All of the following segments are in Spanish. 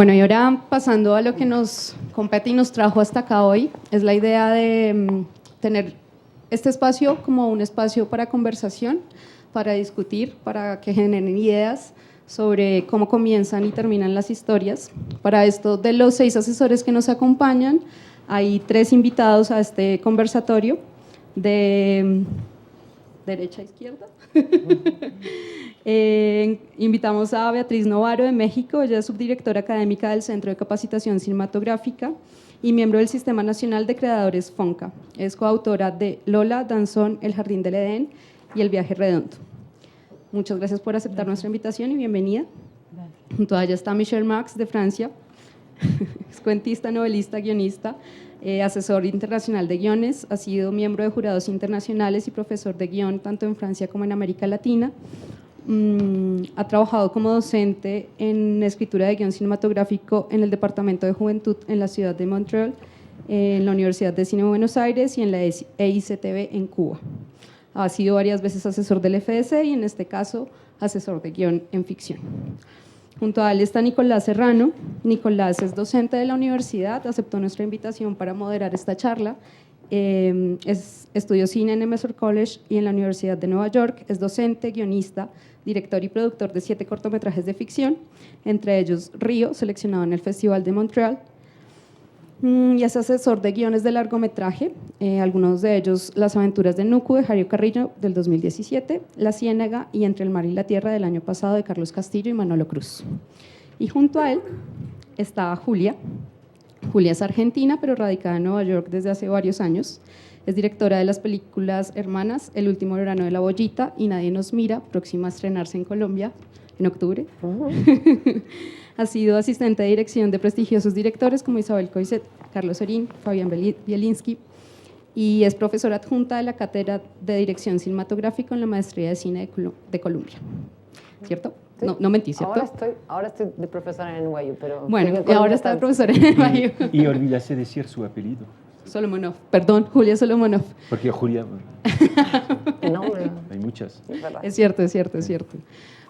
Bueno, y ahora pasando a lo que nos compete y nos trajo hasta acá hoy, es la idea de tener este espacio como un espacio para conversación, para discutir, para que generen ideas sobre cómo comienzan y terminan las historias. Para esto, de los 6 asesores que nos acompañan, hay 3 invitados a este conversatorio, de derecha a izquierda. Invitamos a Beatriz Novaro de México. Ella es subdirectora académica del Centro de Capacitación Cinematográfica y miembro del Sistema Nacional de Creadores FONCA. Es coautora de Lola, Danzón, El Jardín del Edén y El Viaje Redondo. Muchas gracias por aceptar nuestra invitación y bienvenida. Junto a ella está Michel Max de Francia, es cuentista, novelista, guionista, asesor internacional de guiones, ha sido miembro de jurados internacionales y profesor de guión tanto en Francia como en América Latina. Ha trabajado como docente en escritura de guión cinematográfico en el Departamento de Juventud en la ciudad de Montreal, en la Universidad de Cine de Buenos Aires y en la EICTV en Cuba. Ha sido varias veces asesor del FDC y en este caso asesor de guión en ficción. Junto a él está Nicolás Serrano. Nicolás es docente de la universidad, aceptó nuestra invitación para moderar esta charla. Estudió cine en Emerson College y en la Universidad de Nueva York. Es docente, guionista, director y productor de 7 cortometrajes de ficción, entre ellos Río, seleccionado en el Festival de Montreal. Y es asesor de guiones de largometraje, algunos de ellos Las aventuras de Nuku de Jairo Carrillo del 2017, La Ciénaga y Entre el mar y la tierra del año pasado de Carlos Castillo y Manolo Cruz. Y junto a él está Julia. Julia es argentina, pero radicada en Nueva York desde hace varios años. Es directora de las películas Hermanas, El último verano de la bollita y Nadie nos mira, próxima a estrenarse en Colombia en octubre. Ha sido asistente de dirección de prestigiosos directores como Isabel Coixet, Carlos Sorín, Fabián Bielinski, y es profesora adjunta de la Cátedra de Dirección Cinematográfica en la Maestría de Cine de Columbia. ¿Cierto? Sí. No mentí, ¿cierto? Ahora estoy de profesora en NYU, pero... Bueno, y ahora está de profesora en NYU. Y olvidaste decir su apellido. Solomonov. Perdón, Julia Solomonov. Porque Julia... No, hay muchas. Es cierto.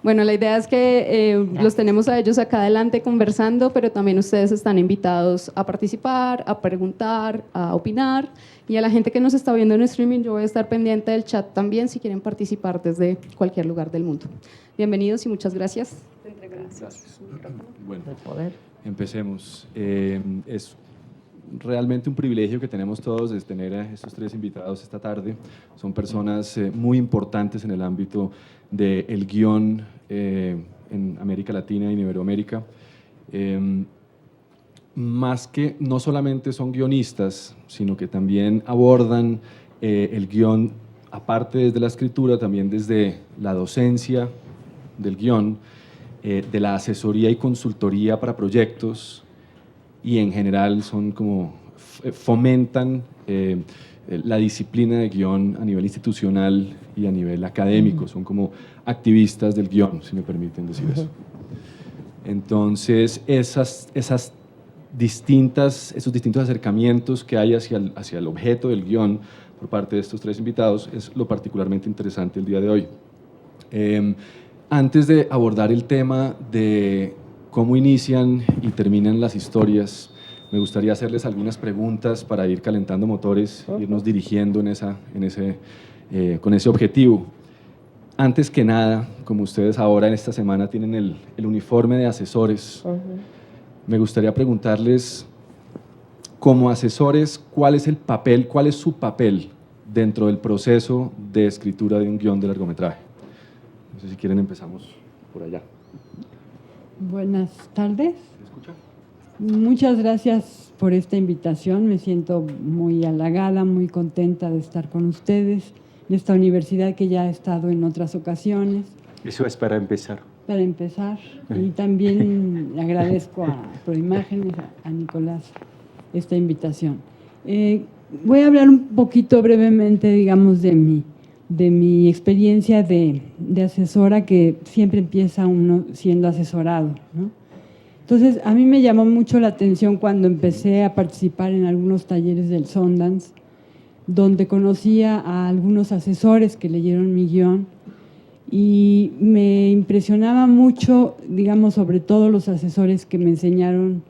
Bueno, la idea es que los tenemos a ellos acá adelante conversando, pero también ustedes están invitados a participar, a preguntar, a opinar, y a la gente que nos está viendo en streaming, yo voy a estar pendiente del chat también si quieren participar desde cualquier lugar del mundo. Bienvenidos y muchas gracias. Gracias. Bueno, empecemos. Es realmente un privilegio que tenemos todos de tener a estos 3 invitados esta tarde. Son personas muy importantes en el ámbito del guión en América Latina y en Iberoamérica. Más que no solamente son guionistas, sino que también abordan el guión, aparte desde la escritura, también desde la docencia del guión, de la asesoría y consultoría para proyectos, y en general son como fomentan la disciplina de guión a nivel institucional y a nivel académico, son como activistas del guión, si me permiten decir eso. Entonces, esos distintos acercamientos que hay hacia el objeto del guión por parte de estos 3 invitados es lo particularmente interesante el día de hoy. Antes de abordar el tema de cómo inician y terminan las historias, me gustaría hacerles algunas preguntas para ir calentando motores, irnos dirigiendo con ese objetivo. Antes que nada, como ustedes ahora en esta semana tienen el uniforme de asesores, me gustaría preguntarles, como asesores, ¿cuál es su papel dentro del proceso de escritura de un guión de largometraje? No sé si quieren empezamos por allá. Buenas tardes. ¿Me escucha? Muchas gracias por esta invitación. Me siento muy halagada, muy contenta de estar con ustedes en esta universidad que ya he estado en otras ocasiones. Eso es para empezar. Para empezar. Y también agradezco a Proimágenes, a Nicolás, esta invitación. Voy a hablar un poquito brevemente, digamos, de mi experiencia de asesora, que siempre empieza uno siendo asesorado, ¿no? Entonces, a mí me llamó mucho la atención cuando empecé a participar en algunos talleres del Sundance, donde conocía a algunos asesores que leyeron mi guión Y me impresionaba mucho, digamos, sobre todo los asesores que me enseñaron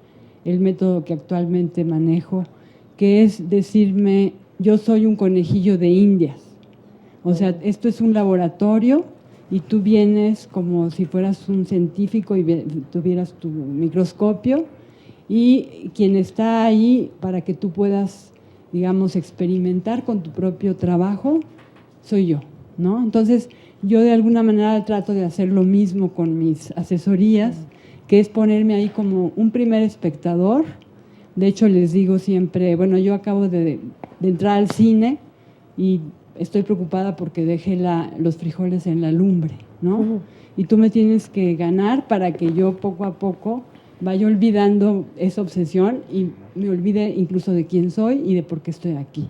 el método que actualmente manejo, que es decirme, yo soy un conejillo de Indias. O sea, esto es un laboratorio y tú vienes como si fueras un científico y tuvieras tu microscopio, y quien está ahí para que tú puedas, digamos, experimentar con tu propio trabajo, soy yo, ¿no? Entonces, yo de alguna manera trato de hacer lo mismo con mis asesorías, que es ponerme ahí como un primer espectador. De hecho, les digo siempre, bueno, yo acabo de entrar al cine y estoy preocupada porque dejé los frijoles en la lumbre, ¿no? Y tú me tienes que ganar para que yo poco a poco vaya olvidando esa obsesión y me olvide incluso de quién soy y de por qué estoy aquí.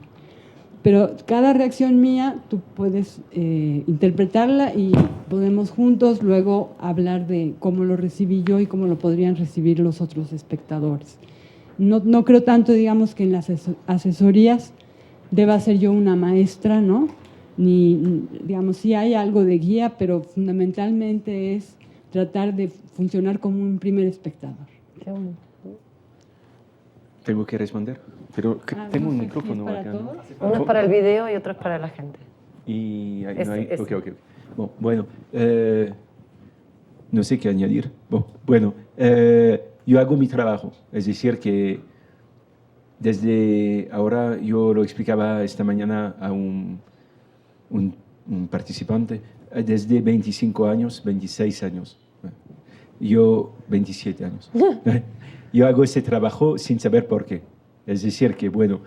Pero cada reacción mía tú puedes interpretarla y podemos juntos luego hablar de cómo lo recibí yo y cómo lo podrían recibir los otros espectadores. No creo tanto, digamos, que en las asesorías deba ser yo una maestra, ¿no? Ni, digamos, sí hay algo de guía, pero fundamentalmente es tratar de funcionar como un primer espectador. Tengo que responder, pero tengo un no sé, micrófono ¿es para acá, ¿no? todos? Uno es para el video y otro es para la gente. Y no hay, Ese. ok. Bueno, no sé qué añadir. Bueno, yo hago mi trabajo, es decir, que desde ahora, yo lo explicaba esta mañana a un participante, desde 25 años, 26 años, yo 27 años. Yo hago ese trabajo sin saber por qué. Es decir, que bueno,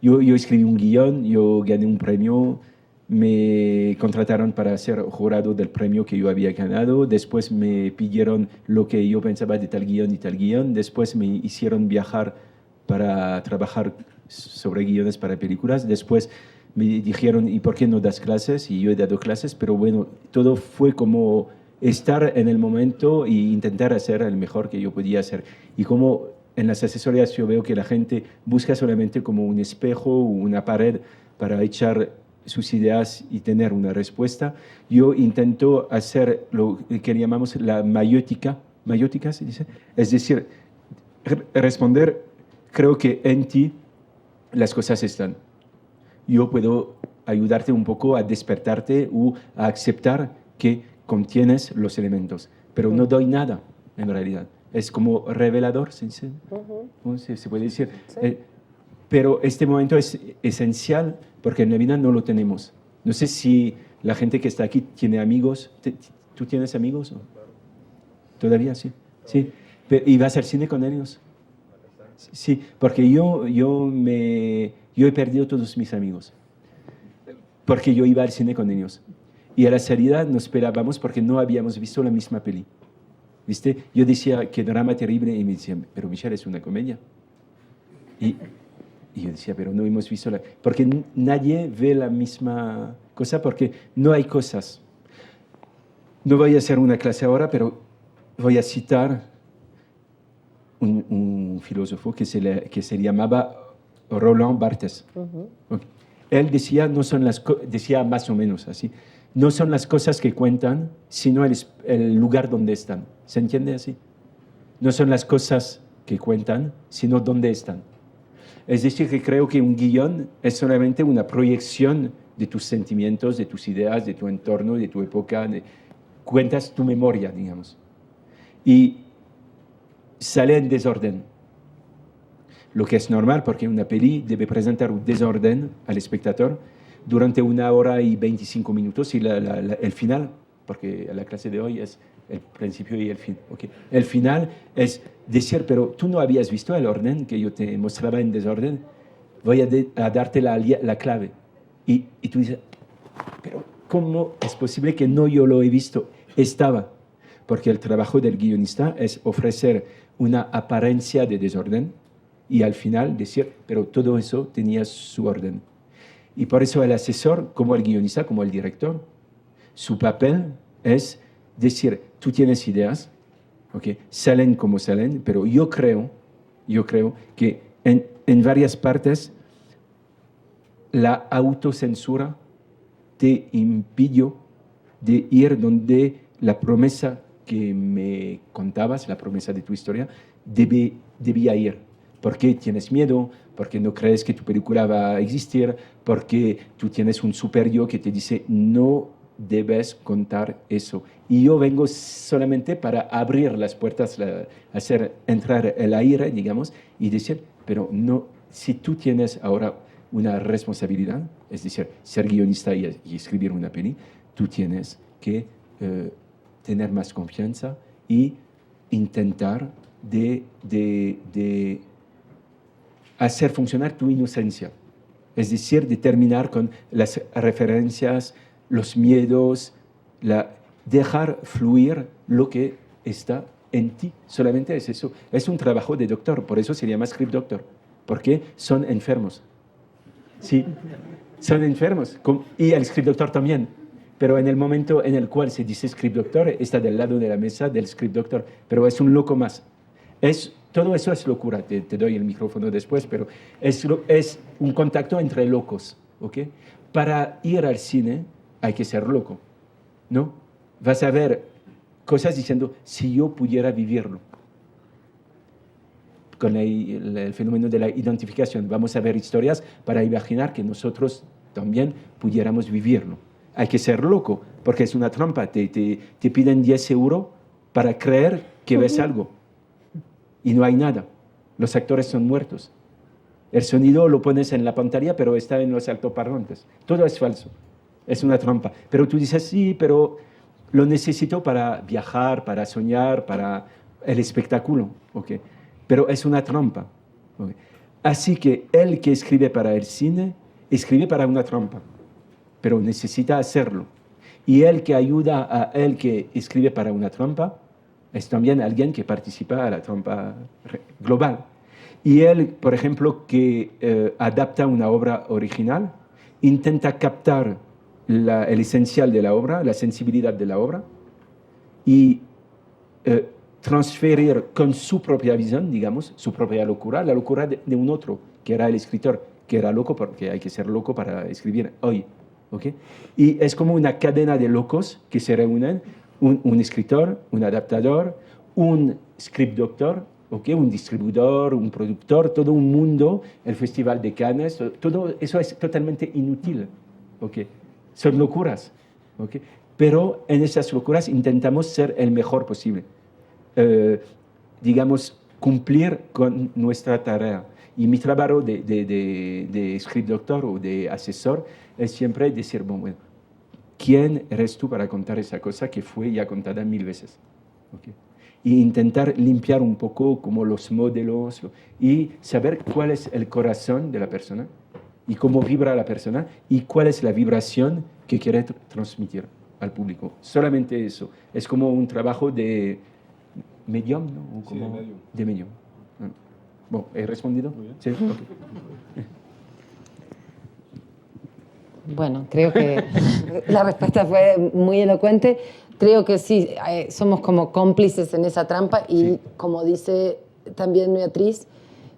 yo escribí un guión, yo gané un premio, me contrataron para ser jurado del premio que yo había ganado, después me pidieron lo que yo pensaba de tal guión y tal guión, después me hicieron viajar para trabajar sobre guiones para películas, después me dijeron, ¿y por qué no das clases? Y yo he dado clases, pero bueno, todo fue como estar en el momento e intentar hacer el mejor que yo podía hacer. Y como en las asesorías yo veo que la gente busca solamente como un espejo o una pared para echar sus ideas y tener una respuesta, yo intento hacer lo que llamamos la mayótica, ¿mayótica se dice? Es decir, responder, creo que en ti las cosas están. Yo puedo ayudarte un poco a despertarte o a aceptar que contienes los elementos, pero no doy nada en realidad. Es como revelador, ¿se puede decir? Sí. Pero este momento es esencial porque en la vida no lo tenemos. No sé si la gente que está aquí tiene amigos. ¿Tú tienes amigos? ¿Todavía sí? Sí. ¿Y vas al cine con ellos? Sí, porque yo he perdido todos mis amigos, porque yo iba al cine con ellos. Y a la salida nos esperábamos porque no habíamos visto la misma peli. ¿Viste? Yo decía, qué drama terrible, y me decían, pero Michel, es una comedia. Y yo decía, pero no hemos visto la... Porque nadie ve la misma cosa, porque no hay cosas. No voy a hacer una clase ahora, pero voy a citar un filósofo que se llamaba Roland Barthes. Okay. Él decía, decía más o menos así, no son las cosas que cuentan, sino el lugar donde están. ¿Se entiende así? No son las cosas que cuentan, sino dónde están. Es decir, que creo que un guión es solamente una proyección de tus sentimientos, de tus ideas, de tu entorno, de tu época. Cuentas tu memoria, digamos. Y sale en desorden. Lo que es normal, porque una peli debe presentar un desorden al espectador durante 1 hora y 25 minutos y el final, porque la clase de hoy es el principio y el fin. Okay. El final es decir, pero tú no habías visto el orden que yo te mostraba en desorden, voy a darte la clave. Y tú dices, pero ¿cómo es posible que no yo lo he visto? Estaba. Porque el trabajo del guionista es ofrecer una apariencia de desorden y al final decir, pero todo eso tenía su orden. Y por eso el asesor, como el guionista, como el director, su papel es decir, tú tienes ideas, ¿okay? Salen como salen, pero yo creo que en varias partes la autocensura te impidió de ir donde la promesa que me contabas, la promesa de tu historia, debía ir. ¿Por qué tienes miedo? ¿Por qué no crees que tu película va a existir? ¿Por qué tú tienes un superior que te dice no debes contar eso? Y yo vengo solamente para abrir las puertas, hacer entrar el aire, digamos, y decir, pero no, si tú tienes ahora una responsabilidad, es decir, ser guionista y escribir una peli, tú tienes que tener más confianza y intentar de hacer funcionar tu inocencia. Es decir, de terminar con las referencias, los miedos, dejar fluir lo que está en ti. Solamente es eso. Es un trabajo de doctor, por eso se llama script doctor, porque son enfermos. Sí, son enfermos. Y el script doctor también. Pero en el momento en el cual se dice script doctor, está del lado de la mesa del script doctor, pero es un loco más. Todo eso es locura, te doy el micrófono después, pero es un contacto entre locos, ¿ok? Para ir al cine hay que ser loco, ¿no? Vas a ver cosas diciendo, si yo pudiera vivirlo. Con el fenómeno de la identificación, vamos a ver historias para imaginar que nosotros también pudiéramos vivirlo. Hay que ser loco, porque es una trampa. Te piden 10 euros para creer que ves algo. Y no hay nada. Los actores son muertos. El sonido lo pones en la pantalla, pero está en los altoparlantes. Todo es falso. Es una trampa. Pero tú dices, sí, pero lo necesito para viajar, para soñar, para el espectáculo. ¿Okay? Pero es una trampa. ¿Okay? Así que el que escribe para el cine, escribe para una trampa. Pero necesita hacerlo. Y el que ayuda a el que escribe para una trampa es también alguien que participa a la trampa global. Y él, por ejemplo, que adapta una obra original, intenta captar el esencial de la obra, la sensibilidad de la obra, y transferir con su propia visión, digamos, su propia locura, la locura de un otro, que era el escritor, que era loco porque hay que ser loco para escribir hoy. ¿Okay? Y es como una cadena de locos que se reúnen, un escritor, un adaptador, un script doctor, ¿okay? Un distribuidor, un productor, todo un mundo, el Festival de Cannes, todo eso es totalmente inútil. ¿Okay? Son locuras. ¿Okay? Pero en esas locuras intentamos ser el mejor posible. Digamos, cumplir con nuestra tarea. Y mi trabajo de script doctor o de asesor es siempre decir, bueno, ¿quién eres tú para contar esa cosa que fue ya contada 1000 veces? ¿Okay? Y intentar limpiar un poco como los modelos y saber cuál es el corazón de la persona y cómo vibra la persona y cuál es la vibración que quiere transmitir al público. Solamente eso. Es como un trabajo de medium, ¿no? Como sí, de medium. De medium. Bueno, ¿he respondido? Muy bien. Sí, okay. Bueno, creo que la respuesta fue muy elocuente. Creo que sí, somos como cómplices en esa trampa y Sí. como dice también Beatriz,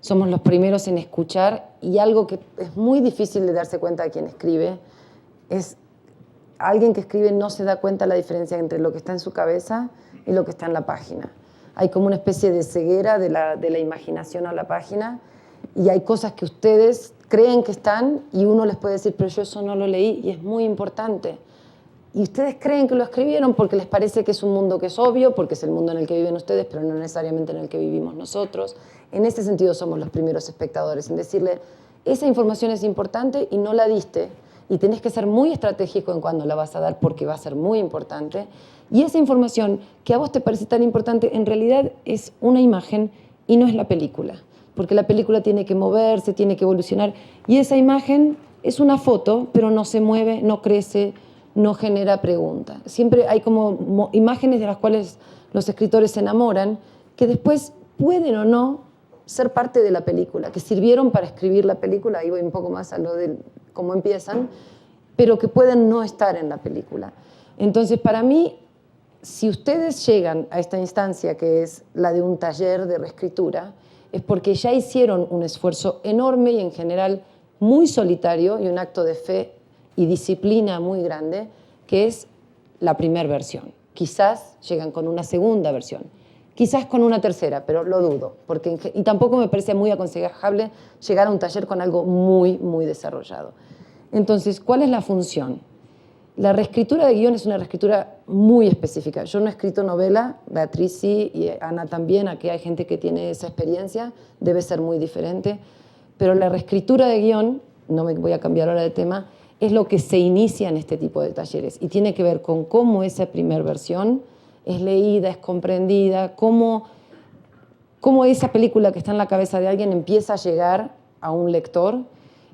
somos los primeros en escuchar y algo que es muy difícil de darse cuenta de quien escribe es alguien que escribe no se da cuenta la diferencia entre lo que está en su cabeza y lo que está en la página. Hay como una especie de ceguera de la imaginación a la página y hay cosas que ustedes creen que están y uno les puede decir, pero yo eso no lo leí y es muy importante. Y ustedes creen que lo escribieron porque les parece que es un mundo que es obvio, porque es el mundo en el que viven ustedes, pero no necesariamente en el que vivimos nosotros. En ese sentido somos los primeros espectadores, en decirle, esa información es importante y no la diste, y tenés que ser muy estratégico en cuándo la vas a dar porque va a ser muy importante. Y esa información que a vos te parece tan importante, en realidad es una imagen y no es la película, porque la película tiene que moverse, tiene que evolucionar, y esa imagen es una foto, pero no se mueve, no crece, no genera pregunta. Siempre hay como imágenes de las cuales los escritores se enamoran, que después pueden o no ser parte de la película, que sirvieron para escribir la película, ahí voy un poco más a lo de cómo empiezan, pero que pueden no estar en la película. Entonces, para mí, si ustedes llegan a esta instancia que es la de un taller de reescritura, es porque ya hicieron un esfuerzo enorme y en general muy solitario y un acto de fe y disciplina muy grande, que es la primera versión. Quizás llegan con una segunda versión, quizás con una tercera, pero lo dudo. Y tampoco me parece muy aconsejable llegar a un taller con algo muy, muy desarrollado. Entonces, ¿cuál es la función? La reescritura de guión es una reescritura muy específica. Yo no he escrito novela, Beatriz sí, y Ana también. Aquí hay gente que tiene esa experiencia, debe ser muy diferente. Pero la reescritura de guión, no me voy a cambiar ahora de tema, es lo que se inicia en este tipo de talleres y tiene que ver con cómo esa primera versión es leída, es comprendida, cómo esa película que está en la cabeza de alguien empieza a llegar a un lector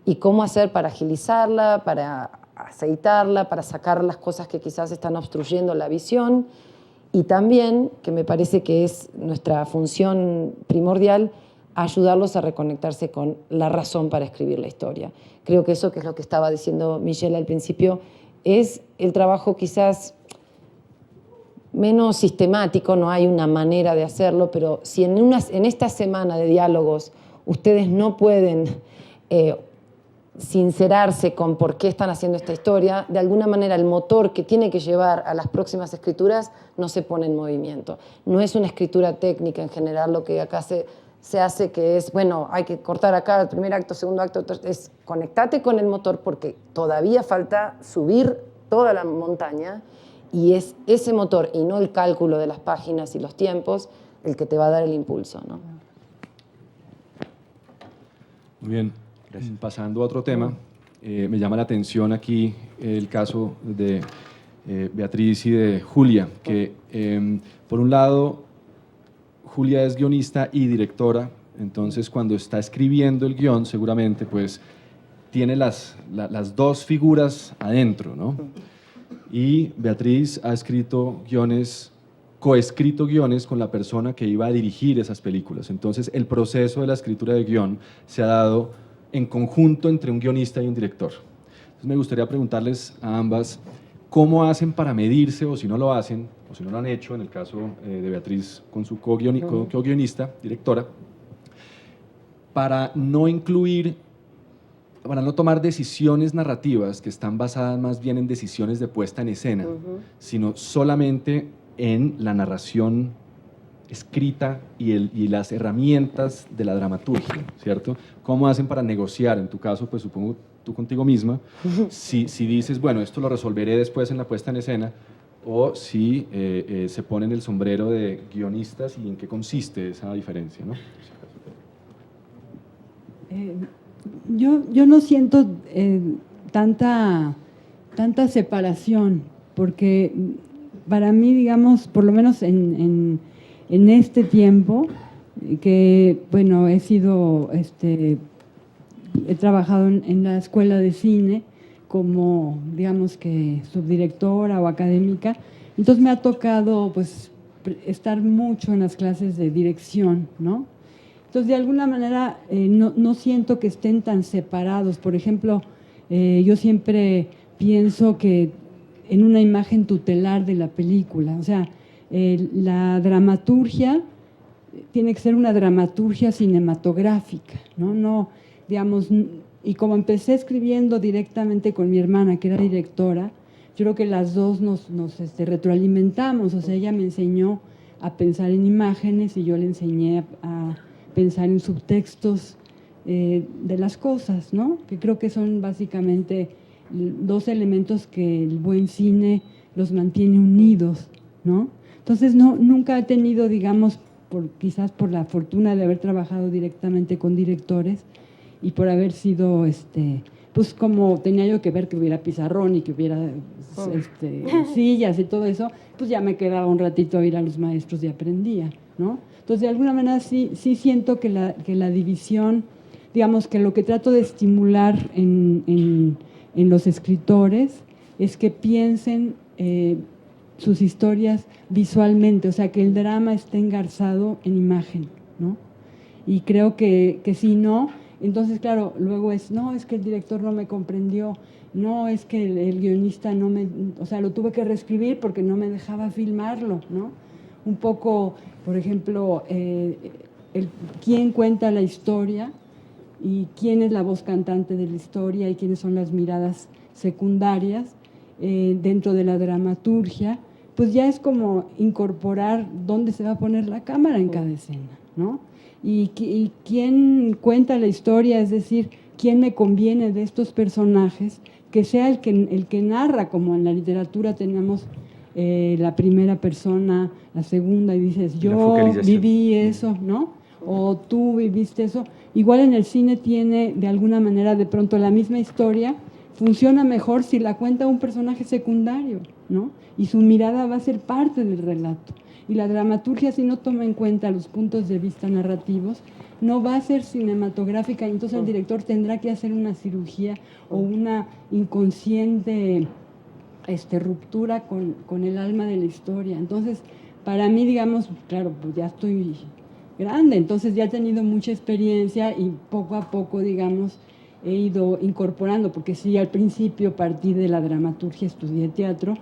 y cómo hacer para agilizarla, para aceitarla, para sacar las cosas que quizás están obstruyendo la visión. Y también, que me parece que es nuestra función primordial, ayudarlos a reconectarse con la razón para escribir la historia. Creo que eso, que es lo que estaba diciendo Michelle al principio, es el trabajo quizás menos sistemático, no hay una manera de hacerlo, pero si en esta semana de diálogos ustedes no pueden sincerarse con por qué están haciendo esta historia, de alguna manera el motor que tiene que llevar a las próximas escrituras no se pone en movimiento. No es una escritura técnica en general lo que acá se hace, que es, bueno, hay que cortar acá el primer acto, segundo acto, es conectate con el motor porque todavía falta subir toda la montaña y es ese motor y no el cálculo de las páginas y los tiempos el que te va a dar el impulso, ¿no? Muy bien. Pasando a otro tema, me llama la atención aquí el caso de Beatriz y de Julia, que por un lado Julia es guionista y directora, entonces cuando está escribiendo el guión seguramente pues tiene las dos figuras adentro, ¿no? Y Beatriz ha escrito guiones, coescrito guiones con la persona que iba a dirigir esas películas, entonces el proceso de la escritura de guión se ha dado en conjunto entre un guionista y un director. Entonces me gustaría preguntarles a ambas cómo hacen para medirse, o si no lo hacen, o si no lo han hecho, en el caso de Beatriz con su co-guionista, directora, para no incluir, para no tomar decisiones narrativas que están basadas más bien en decisiones de puesta en escena, sino solamente en la narración escrita y las herramientas de la dramaturgia, ¿cierto? ¿Cómo hacen para negociar? En tu caso, pues supongo tú contigo misma, si dices, bueno, esto lo resolveré después en la puesta en escena, o si se ponen el sombrero de guionistas y en qué consiste esa diferencia, ¿no? Yo no siento tanta separación, porque para mí, digamos, por lo menos en este tiempo, que, bueno, he trabajado en la escuela de cine como, digamos que subdirectora o académica, entonces me ha tocado, pues, estar mucho en las clases de dirección, ¿no? Entonces, de alguna manera, no siento que estén tan separados. Por ejemplo, yo siempre pienso que en una imagen tutelar de la película, o sea, la dramaturgia tiene que ser una dramaturgia cinematográfica, ¿no? No, digamos, y como empecé escribiendo directamente con mi hermana, que era directora, yo creo que las dos nos retroalimentamos, o sea, ella me enseñó a pensar en imágenes y yo le enseñé a pensar en subtextos de las cosas, ¿no? Que creo que son básicamente dos elementos que el buen cine los mantiene unidos, ¿no? Entonces, nunca he tenido, digamos, quizás por la fortuna de haber trabajado directamente con directores y por haber sido, pues como tenía yo que ver que hubiera pizarrón y que hubiera sillas y todo eso, pues ya me quedaba un ratito a ir a los maestros y aprendía, ¿no? Entonces, de alguna manera sí siento que la división, digamos, que lo que trato de estimular en los escritores es que piensen sus historias visualmente, o sea, que el drama esté engarzado en imagen, ¿no? Y creo que si no, entonces, claro, luego es que el director no me comprendió, no, es que el guionista no me, o sea, lo tuve que reescribir porque no me dejaba filmarlo, ¿no? Un poco, por ejemplo, quién cuenta la historia y quién es la voz cantante de la historia y quiénes son las miradas secundarias. dentro de la dramaturgia, pues ya es como incorporar dónde se va a poner la cámara en cada escena, ¿no? Y quién cuenta la historia, es decir, quién me conviene de estos personajes, que sea el que narra, como en la literatura tenemos la primera persona, la segunda, y dices, yo viví eso, ¿no? O tú viviste eso. Igual en el cine tiene, de alguna manera, de pronto la misma historia, funciona mejor si la cuenta un personaje secundario, ¿no? Y su mirada va a ser parte del relato. Y la dramaturgia, si no toma en cuenta los puntos de vista narrativos, no va a ser cinematográfica, y entonces el director tendrá que hacer una cirugía o una inconsciente ruptura con el alma de la historia. Entonces, para mí, digamos, claro, pues ya estoy grande, entonces ya he tenido mucha experiencia y poco a poco, digamos, he ido incorporando, porque sí, al principio partí de la dramaturgia, estudié teatro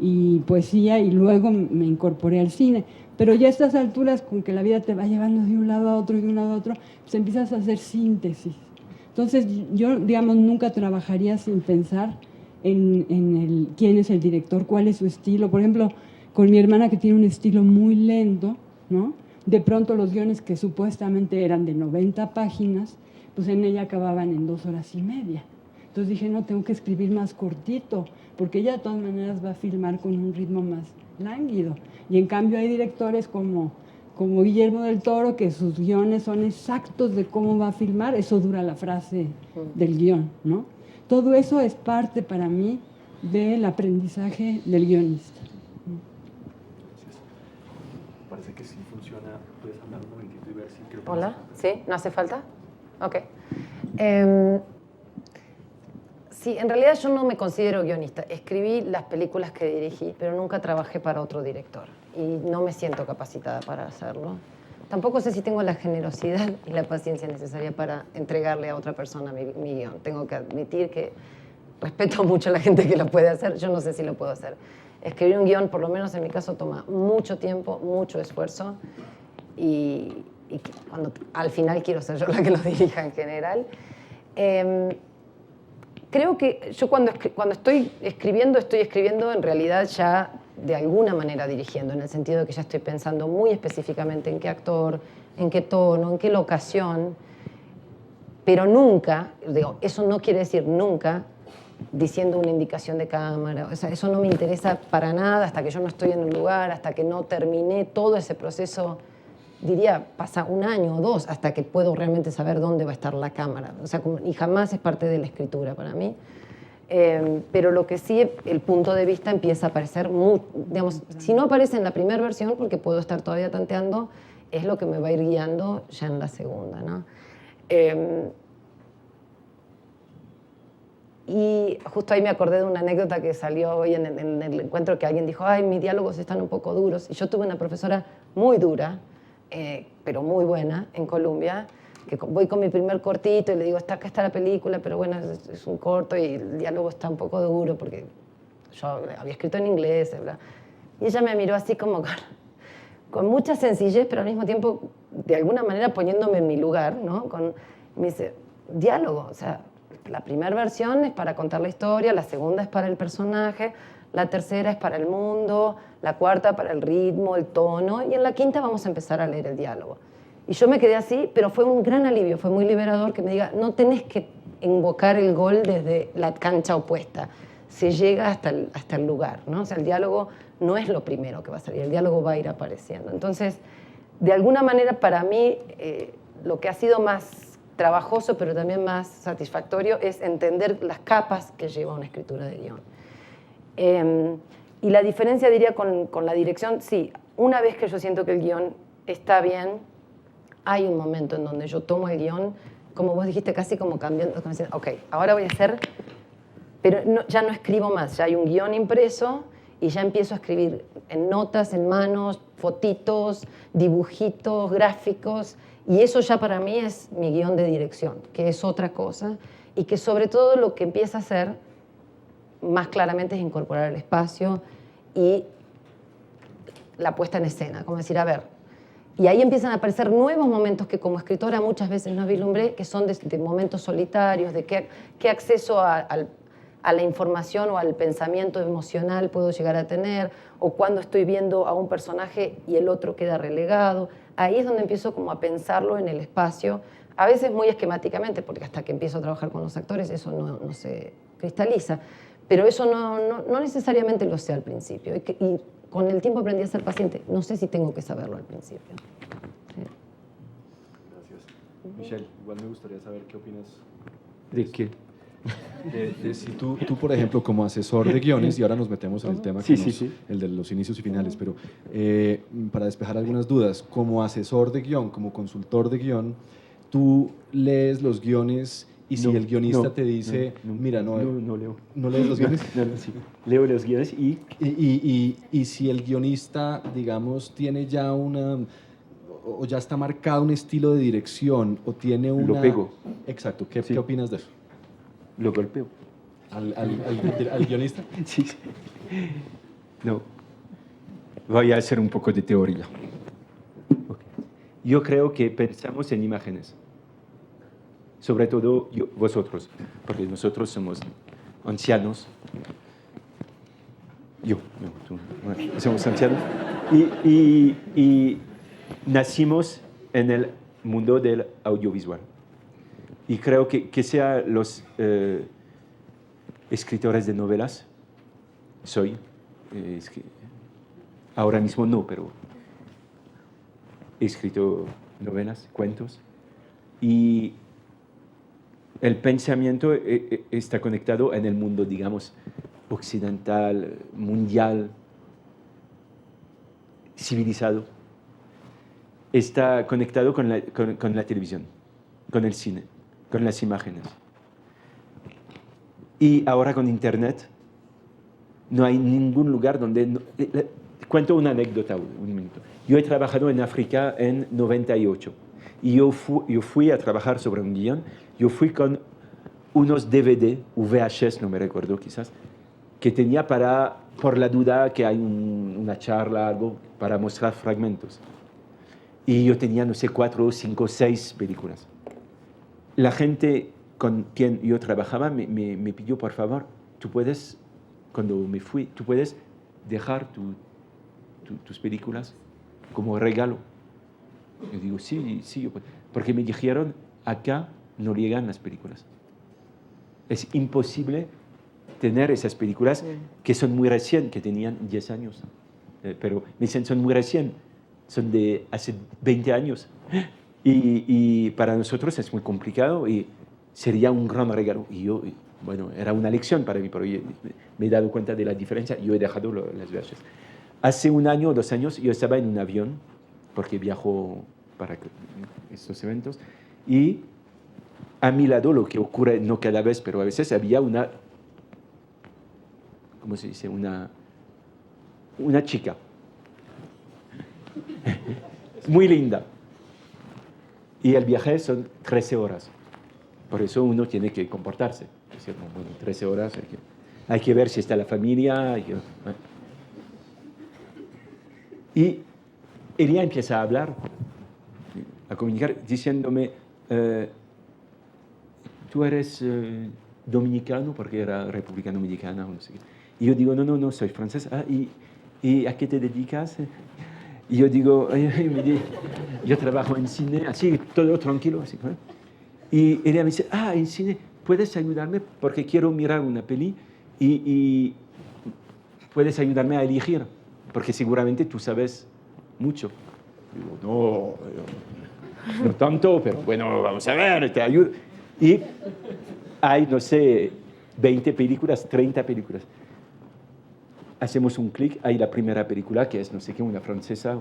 y poesía y luego me incorporé al cine. Pero ya a estas alturas, con que la vida te va llevando de un lado a otro y de un lado a otro, pues empiezas a hacer síntesis. Entonces yo, digamos, nunca trabajaría sin pensar en quién es el director, cuál es su estilo. Por ejemplo, con mi hermana, que tiene un estilo muy lento, ¿no? De pronto los guiones que supuestamente eran de 90 páginas, pues en ella acababan en 2 horas y media. Entonces dije, no, tengo que escribir más cortito, porque ella de todas maneras va a filmar con un ritmo más lánguido. Y en cambio hay directores como Guillermo del Toro, que sus guiones son exactos de cómo va a filmar, eso dura la frase del guión, ¿no? Todo eso es parte para mí del aprendizaje del guionista. Parece que sí funciona. ¿Puedes hablar un momentito y ver si creo que... Hola, ¿sí? ¿No hace falta? Ok. Sí, en realidad yo no me considero guionista. Escribí las películas que dirigí, pero nunca trabajé para otro director. Y no me siento capacitada para hacerlo. Tampoco sé si tengo la generosidad y la paciencia necesaria para entregarle a otra persona mi guión. Tengo que admitir que respeto mucho a la gente que lo puede hacer. Yo no sé si lo puedo hacer. Escribir un guión, por lo menos en mi caso, toma mucho tiempo, mucho esfuerzo. Y cuando al final quiero ser yo la que lo dirija en general. Creo que yo cuando estoy escribiendo en realidad ya de alguna manera dirigiendo, en el sentido de que ya estoy pensando muy específicamente en qué actor, en qué tono, en qué locación, pero nunca, digo, eso no quiere decir nunca diciendo una indicación de cámara, o sea, eso no me interesa para nada hasta que yo no estoy en un lugar, hasta que no terminé todo ese proceso. Diría, pasa 1 año o 2 hasta que puedo realmente saber dónde va a estar la cámara. O sea, y jamás es parte de la escritura para mí. Pero lo que sí, el punto de vista empieza a aparecer, digamos, si no aparece en la primera versión, porque puedo estar todavía tanteando, es lo que me va a ir guiando ya en la segunda, ¿no? Y justo ahí me acordé de una anécdota que salió hoy en el encuentro, que alguien dijo, ay, mis diálogos están un poco duros. Y yo tuve una profesora muy dura, pero muy buena, en Colombia, que voy con mi primer cortito y le digo, acá está la película, pero bueno, es un corto y el diálogo está un poco duro porque yo había escrito en inglés, ¿verdad? Y ella me miró así como con mucha sencillez, pero al mismo tiempo, de alguna manera, poniéndome en mi lugar, ¿no? Me dice, diálogo, o sea, la primera versión es para contar la historia, la segunda es para el personaje, la tercera es para el mundo, la cuarta para el ritmo, el tono, y en la quinta vamos a empezar a leer el diálogo. Y yo me quedé así, pero fue un gran alivio, fue muy liberador que me diga, no tenés que invocar el gol desde la cancha opuesta, se llega hasta el lugar, ¿no? O sea, el diálogo no es lo primero que va a salir, el diálogo va a ir apareciendo. Entonces, de alguna manera, para mí, lo que ha sido más trabajoso, pero también más satisfactorio, es entender las capas que lleva una escritura de guión. Y la diferencia, diría, con la dirección, sí, una vez que yo siento que el guión está bien, hay un momento en donde yo tomo el guión, como vos dijiste, casi como cambiando, como diciendo, ok, ahora voy a hacer, pero ya no escribo más, ya hay un guión impreso y ya empiezo a escribir en notas, en manos, fotitos, dibujitos, gráficos, y eso ya para mí es mi guión de dirección, que es otra cosa, y que sobre todo lo que empieza a hacer más claramente es incorporar el espacio y la puesta en escena, como decir, a ver, y ahí empiezan a aparecer nuevos momentos que como escritora muchas veces no vislumbré, que son de momentos solitarios, de qué acceso a a la información o al pensamiento emocional puedo llegar a tener, o cuando estoy viendo a un personaje y el otro queda relegado. Ahí es donde empiezo como a pensarlo en el espacio, a veces muy esquemáticamente, porque hasta que empiezo a trabajar con los actores eso no se cristaliza, pero eso no necesariamente lo sé al principio. Y con el tiempo aprendí a ser paciente. No sé si tengo que saberlo al principio. Gracias. Michelle, igual me gustaría saber qué opinas. ¿De qué? De si tú, por ejemplo, como asesor de guiones, y ahora nos metemos en el tema Sí, que sí. el de los inicios y finales, pero para despejar algunas dudas, como asesor de guión, como consultor de guión, tú lees los guiones y si el guionista te dice, mira, no leo. ¿No lees los guiones? No, sí. Leo los guiones Y si el guionista, digamos, tiene ya o ya está marcado un estilo de dirección, o tiene una... Lo pego. Exacto, Sí. ¿qué opinas de eso? lo golpeo. ¿Al guionista? Sí. No. Voy a hacer un poco de teoría. Okay. Yo creo que pensamos en imágenes. Sobre todo vosotros, porque nosotros somos ancianos. Bueno, somos ancianos. Y nacimos en el mundo del audiovisual. Y creo que sea los escritores de novelas, ahora mismo no, pero he escrito novelas, cuentos, y el pensamiento está conectado en el mundo, digamos, occidental, mundial, civilizado. Está conectado con la televisión, con el cine, con las imágenes. Y ahora con Internet no hay ningún lugar donde... cuento una anécdota, un minuto. Yo he trabajado en África en 98 y yo fui a trabajar sobre un guión. Yo fui con unos DVD, VHS, no me recuerdo quizás, que tenía por la duda que hay una charla, algo, para mostrar fragmentos. Y yo tenía, no sé, 4, 5, 6 películas. La gente con quien yo trabajaba me pidió, por favor, cuando me fui, tú puedes dejar tus películas como regalo. Yo digo, sí, yo puedo. Porque me dijeron, acá no llegan las películas. Es imposible tener esas películas que son muy recién, que tenían 10 años. Pero me dicen, son muy recién, son de hace 20 años. Y para nosotros es muy complicado y sería un gran regalo. Y yo, bueno, era una lección para mí, pero me he dado cuenta de la diferencia. Yo he dejado las VHS. Hace 1 año o 2 años yo estaba en un avión, porque viajo para estos eventos, y a mi lado, lo que ocurre, no cada vez, pero a veces había ¿cómo se dice? Una chica. Muy linda. Y el viaje son 13 horas. Por eso uno tiene que comportarse. Es decir, bueno, 13 horas, hay que ver si está la familia. Y ella empieza a hablar, a comunicar, diciéndome, tú eres dominicano, porque era República Dominicana, o no sé qué. Y yo digo, no, soy francés. ¿Y a qué te dedicas? Y yo digo, yo trabajo en cine, así, todo tranquilo. Así, ¿eh? Y ella me dice, en cine, ¿puedes ayudarme? Porque quiero mirar una peli y puedes ayudarme a elegir, porque seguramente tú sabes mucho. Digo, no tanto, pero bueno, vamos a ver, te ayudo. Y hay, no sé, 20 películas, 30 películas. Hacemos un clic, hay la primera película, que es, no sé qué, una francesa.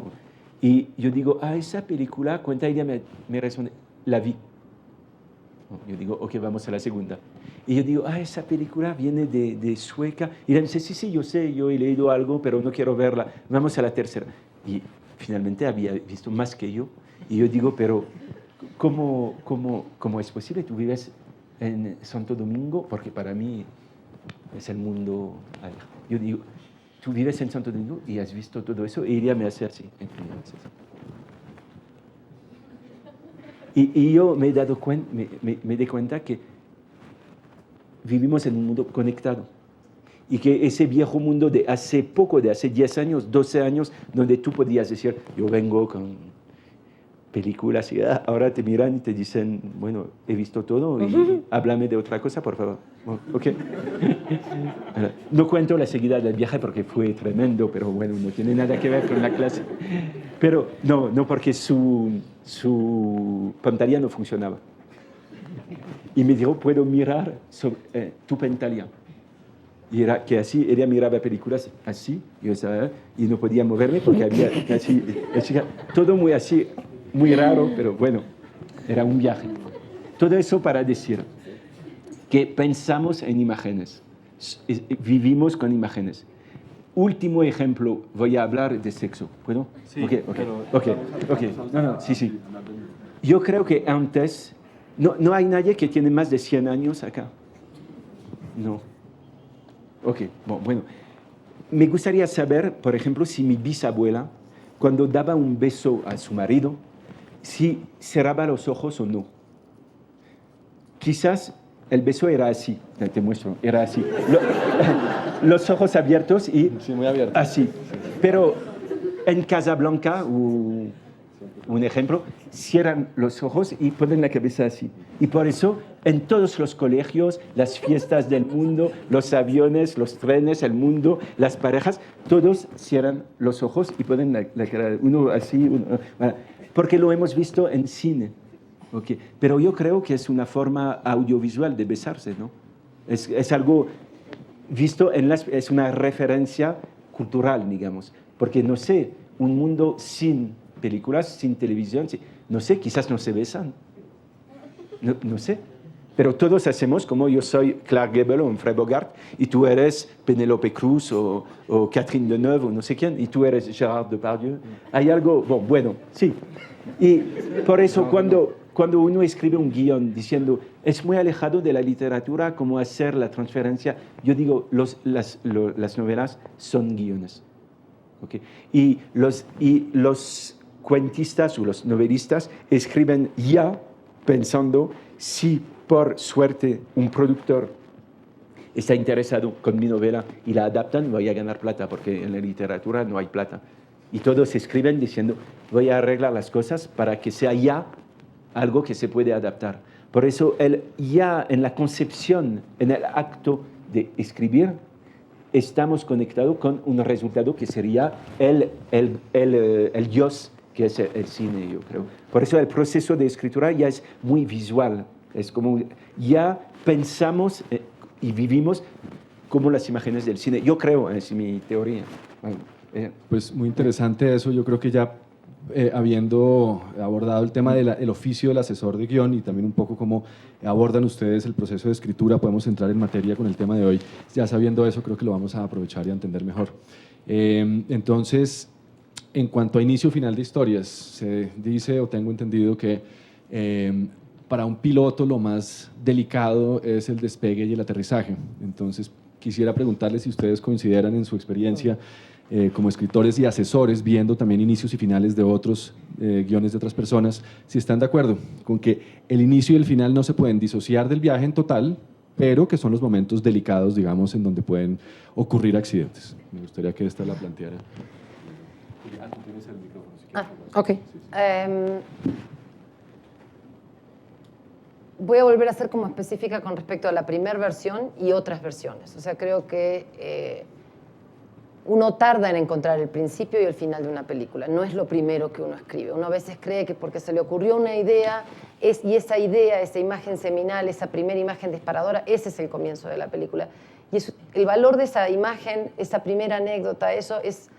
Y yo digo, esa película, cuenta, ella me responde, la vi. Yo digo, ok, vamos a la segunda. Y yo digo, esa película viene de Sueca. Y ella me dice, sí, yo sé, yo he leído algo, pero no quiero verla. Vamos a la tercera. Y finalmente había visto más que yo. Y yo digo, pero ¿cómo es posible? Tú vives en Santo Domingo, porque para mí es el mundo. Yo digo, tú vives en Santo Domingo y has visto todo eso. Y ella me hace así. Y yo me he dado cuenta, me di cuenta que vivimos en un mundo conectado. Y que ese viejo mundo de hace poco, de hace 10 años, 12 años, donde tú podías decir, yo vengo con películas y ahora te miran y te dicen, bueno, he visto todo y háblame de otra cosa, por favor. ¿Ok? No cuento la seguida del viaje porque fue tremendo, pero bueno, no tiene nada que ver con la clase. Pero no porque su pantalla no funcionaba. Y me dijo, ¿puedo mirar tu pantalla? Y era que así, ella miraba películas así, y no podía moverme porque había así, todo muy así, muy raro, pero bueno, era un viaje. Todo eso para decir que pensamos en imágenes, vivimos con imágenes. Último ejemplo, voy a hablar de sexo, ¿puedo? Sí, ok. No, sí. Yo creo que antes, no hay nadie que tiene más de 100 años acá. No. Ok, bueno. Me gustaría saber, por ejemplo, si mi bisabuela, cuando daba un beso a su marido, si cerraba los ojos o no. Quizás el beso era así, te muestro, era así. Los ojos abiertos y Sí, muy abierto. así. Pero en Casablanca, un ejemplo, cierran los ojos y ponen la cabeza así. Y por eso, en todos los colegios, las fiestas del mundo, los aviones, los trenes, el mundo, las parejas, todos cierran los ojos y ponen la cara, uno así, bueno, porque lo hemos visto en cine. Okay. Pero yo creo que es una forma audiovisual de besarse, ¿no? Es algo visto es una referencia cultural, digamos. Porque no sé, un mundo sin películas, sin televisión, no sé, quizás no se besan. No sé. Pero todos hacemos como yo soy Clark Gable o Humphrey Bogart y tú eres Penélope Cruz o Catherine Deneuve o no sé quién y tú eres Gérard Depardieu. Hay algo, bueno, sí. Y por eso cuando uno escribe un guión diciendo es muy alejado de la literatura cómo hacer la transferencia, yo digo las novelas son guiones. ¿Okay? Y los cuentistas o los novelistas escriben ya pensando si por suerte un productor está interesado con mi novela y la adaptan, voy a ganar plata porque en la literatura no hay plata. Y todos escriben diciendo voy a arreglar las cosas para que sea ya algo que se puede adaptar. Por eso ya en la concepción, en el acto de escribir, estamos conectados con un resultado que sería el Dios que es el cine, yo creo. Por eso el proceso de escritura ya es muy visual. Es como ya pensamos y vivimos como las imágenes del cine. Yo creo, es mi teoría. Pues muy interesante eso. Yo creo que ya habiendo abordado el tema del oficio del asesor de guión y también un poco cómo abordan ustedes el proceso de escritura, podemos entrar en materia con el tema de hoy. Ya sabiendo eso, creo que lo vamos a aprovechar y a entender mejor. Entonces, en cuanto a inicio final de historias, se dice o tengo entendido que para un piloto lo más delicado es el despegue y el aterrizaje. Entonces, quisiera preguntarles si ustedes consideran en su experiencia como escritores y asesores, viendo también inicios y finales de otros guiones de otras personas, si están de acuerdo con que el inicio y el final no se pueden disociar del viaje en total, pero que son los momentos delicados, digamos, en donde pueden ocurrir accidentes. Me gustaría que esta la planteara. Tú tienes el micrófono. Ok. Voy a volver a ser como específica con respecto a la primera versión y otras versiones. O sea, creo que uno tarda en encontrar el principio y el final de una película. No es lo primero que uno escribe. Uno a veces cree que porque se le ocurrió una idea, y esa idea, esa imagen seminal, esa primera imagen disparadora, ese es el comienzo de la película. Y el valor de esa imagen, esa primera anécdota, eso es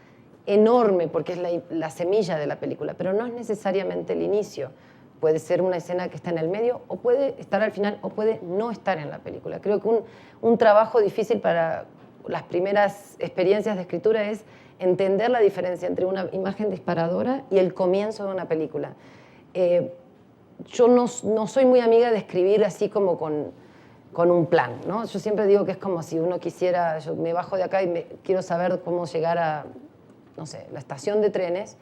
enorme porque es la semilla de la película, pero no es necesariamente el inicio. Puede ser una escena que está en el medio, o puede estar al final, o puede no estar en la película. Creo que un trabajo difícil para las primeras experiencias de escritura es entender la diferencia entre una imagen disparadora y el comienzo de una película. Yo no soy muy amiga de escribir así como con un plan, ¿no? Yo siempre digo que es como si uno quisiera, yo me bajo de acá y quiero saber cómo llegar a, no sé, la estación de trenes.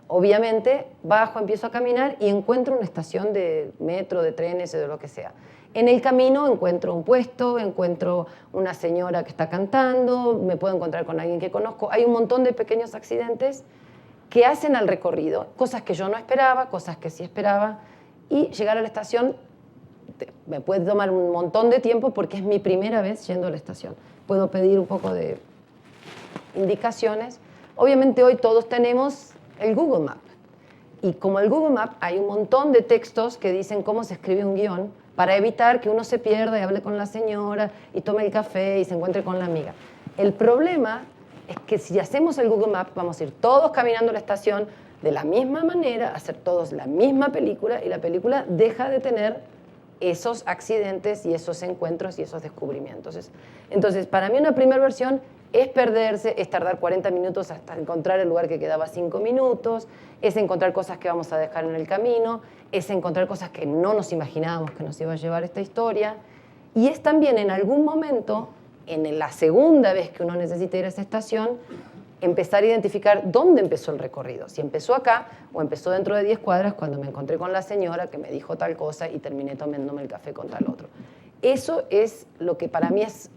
Obviamente bajo, empiezo a caminar y encuentro una estación de metro, de trenes o de lo que sea. En el camino encuentro un puesto, encuentro una señora que está cantando, me puedo encontrar con alguien que conozco. Hay un montón de pequeños accidentes que hacen al recorrido, cosas que yo no esperaba, cosas que sí esperaba, y llegar a la estación me puede tomar un montón de tiempo porque es mi primera vez yendo a la estación. Puedo pedir un poco de indicaciones. Obviamente hoy todos tenemos el Google Map. Y como el Google Map hay un montón de textos que dicen cómo se escribe un guión para evitar que uno se pierda y hable con la señora y tome el café y se encuentre con la amiga. El problema es que si hacemos el Google Map vamos a ir todos caminando a la estación de la misma manera, hacer todos la misma película y la película deja de tener esos accidentes y esos encuentros y esos descubrimientos. Entonces, para mí una primera versión es perderse, es tardar 40 minutos hasta encontrar el lugar que quedaba 5 minutos, es encontrar cosas que vamos a dejar en el camino, es encontrar cosas que no nos imaginábamos que nos iba a llevar esta historia, y es también en algún momento, en la segunda vez que uno necesita ir a esa estación, empezar a identificar dónde empezó el recorrido, si empezó acá o empezó dentro de 10 cuadras cuando me encontré con la señora que me dijo tal cosa y terminé tomándome el café con tal otro. Eso es lo que para mí es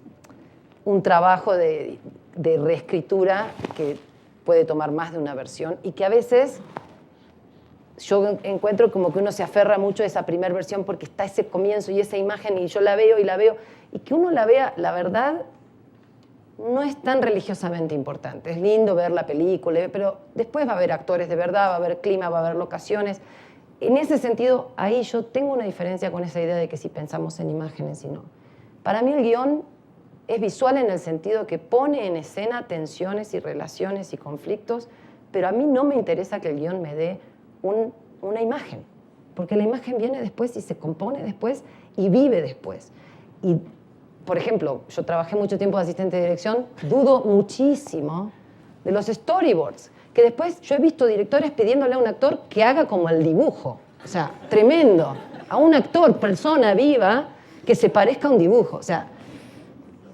un trabajo de reescritura que puede tomar más de una versión y que a veces yo encuentro como que uno se aferra mucho a esa primera versión porque está ese comienzo y esa imagen y yo la veo y que uno la vea, la verdad, no es tan religiosamente importante. Es lindo ver la película, pero después va a haber actores de verdad, va a haber clima, va a haber locaciones. En ese sentido, ahí yo tengo una diferencia con esa idea de que si pensamos en imágenes y no. Para mí el guión es visual en el sentido que pone en escena tensiones y relaciones y conflictos, pero a mí no me interesa que el guión me dé una imagen, porque la imagen viene después y se compone después y vive después. Y, por ejemplo, yo trabajé mucho tiempo de asistente de dirección, dudo muchísimo de los storyboards, que después yo he visto directores pidiéndole a un actor que haga como el dibujo, o sea, tremendo, a un actor, persona viva, que se parezca a un dibujo, o sea.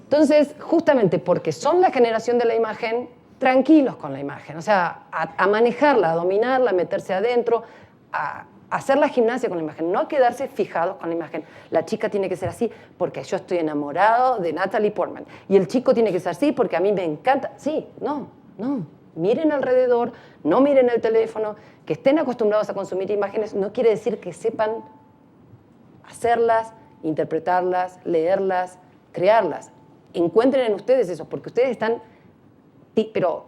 Entonces, justamente porque son la generación de la imagen, tranquilos con la imagen, o sea, a manejarla, a dominarla, a meterse adentro, a hacer la gimnasia con la imagen, no a quedarse fijados con la imagen. La chica tiene que ser así porque yo estoy enamorado de Natalie Portman y el chico tiene que ser así porque a mí me encanta. Sí, no, miren alrededor, no miren el teléfono, que estén acostumbrados a consumir imágenes no quiere decir que sepan hacerlas, interpretarlas, leerlas, crearlas. Encuentren en ustedes eso, porque ustedes están pero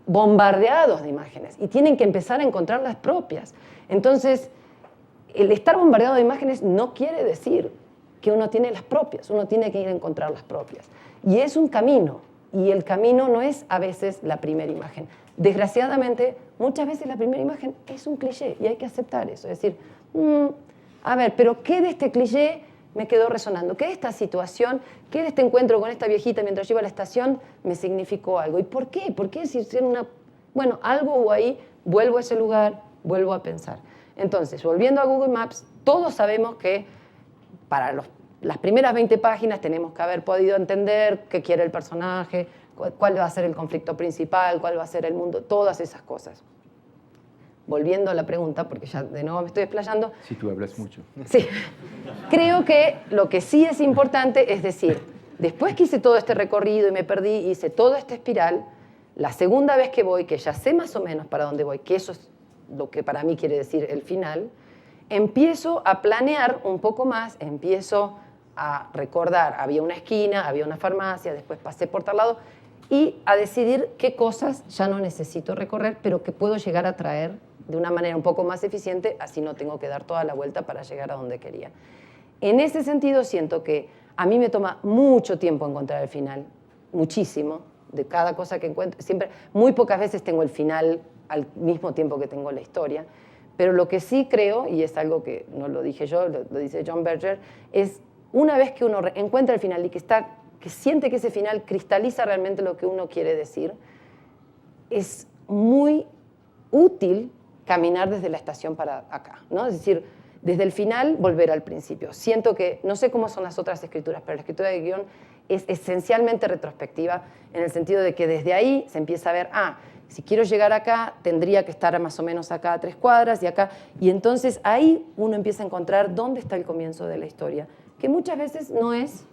bombardeados de imágenes y tienen que empezar a encontrar las propias. Entonces, el estar bombardeado de imágenes no quiere decir que uno tiene las propias, uno tiene que ir a encontrar las propias. Y es un camino, y el camino no es a veces la primera imagen. Desgraciadamente, muchas veces la primera imagen es un cliché y hay que aceptar eso. Es decir, a ver, pero ¿qué de este cliché me quedó resonando? ¿Qué de esta situación, qué de este encuentro con esta viejita mientras yo iba a la estación me significó algo? ¿Y por qué? ¿Por qué si una... Bueno, algo hubo ahí, vuelvo a ese lugar, vuelvo a pensar. Entonces, volviendo a Google Maps, todos sabemos que para las primeras 20 páginas tenemos que haber podido entender qué quiere el personaje, cuál va a ser el conflicto principal, cuál va a ser el mundo, todas esas cosas. Volviendo a la pregunta, porque ya de nuevo me estoy explayando. Si tú hablas mucho. Sí. Creo que lo que sí es importante es decir, después que hice todo este recorrido y me perdí, hice toda esta espiral, la segunda vez que voy, que ya sé más o menos para dónde voy, que eso es lo que para mí quiere decir el final, empiezo a planear un poco más, empiezo a recordar, había una esquina, había una farmacia, después pasé por tal lado, y a decidir qué cosas ya no necesito recorrer, pero que puedo llegar a traer de una manera un poco más eficiente, así no tengo que dar toda la vuelta para llegar a donde quería. En ese sentido siento que a mí me toma mucho tiempo encontrar el final, muchísimo, de cada cosa que encuentro. Siempre, muy pocas veces tengo el final al mismo tiempo que tengo la historia, pero lo que sí creo, y es algo que no lo dije yo, lo dice John Berger, es una vez que uno encuentra el final y que siente que ese final cristaliza realmente lo que uno quiere decir, es muy útil caminar desde la estación para acá, ¿no? Es decir, desde el final volver al principio. Siento que, no sé cómo son las otras escrituras, pero la escritura de guión es esencialmente retrospectiva en el sentido de que desde ahí se empieza a ver, si quiero llegar acá, tendría que estar más o menos acá a 3 cuadras y acá, y entonces ahí uno empieza a encontrar dónde está el comienzo de la historia, que muchas veces no es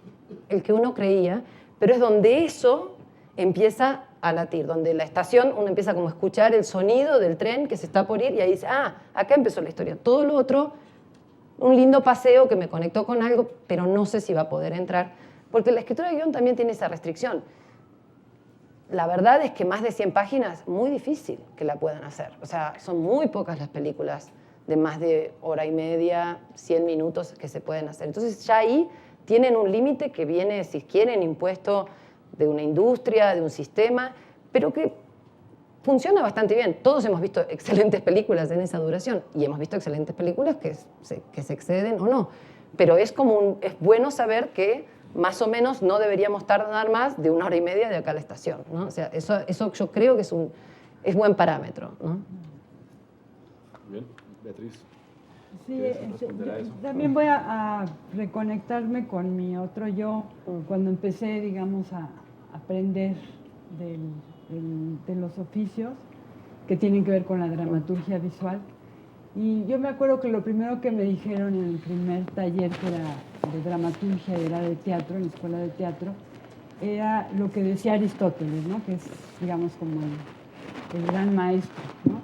el que uno creía, pero es donde eso empieza a latir, donde la estación uno empieza como a escuchar el sonido del tren que se está por ir y ahí dice, acá empezó la historia. Todo lo otro, un lindo paseo que me conectó con algo, pero no sé si va a poder entrar, porque la escritura de guión también tiene esa restricción. La verdad es que más de 100 páginas, muy difícil que la puedan hacer. O sea, son muy pocas las películas de más de hora y media, 100 minutos que se pueden hacer. Entonces ya ahí tienen un límite que viene, si quieren, impuesto de una industria, de un sistema, pero que funciona bastante bien. Todos hemos visto excelentes películas en esa duración y hemos visto excelentes películas que se exceden o no. Pero es bueno saber que más o menos no deberíamos tardar más de 1 hora y media de acá a la estación, ¿no? O sea, eso yo creo que es buen parámetro, ¿no? Bien, Beatriz. Sí, ¿Quieres responder a eso? también voy a reconectarme con mi otro yo, cuando empecé, digamos, a aprender de los oficios que tienen que ver con la dramaturgia visual. Y yo me acuerdo que lo primero que me dijeron en el primer taller, que era de dramaturgia y era de teatro, en la escuela de teatro, era lo que decía Aristóteles, ¿no? Que es, digamos, como el gran maestro, ¿no?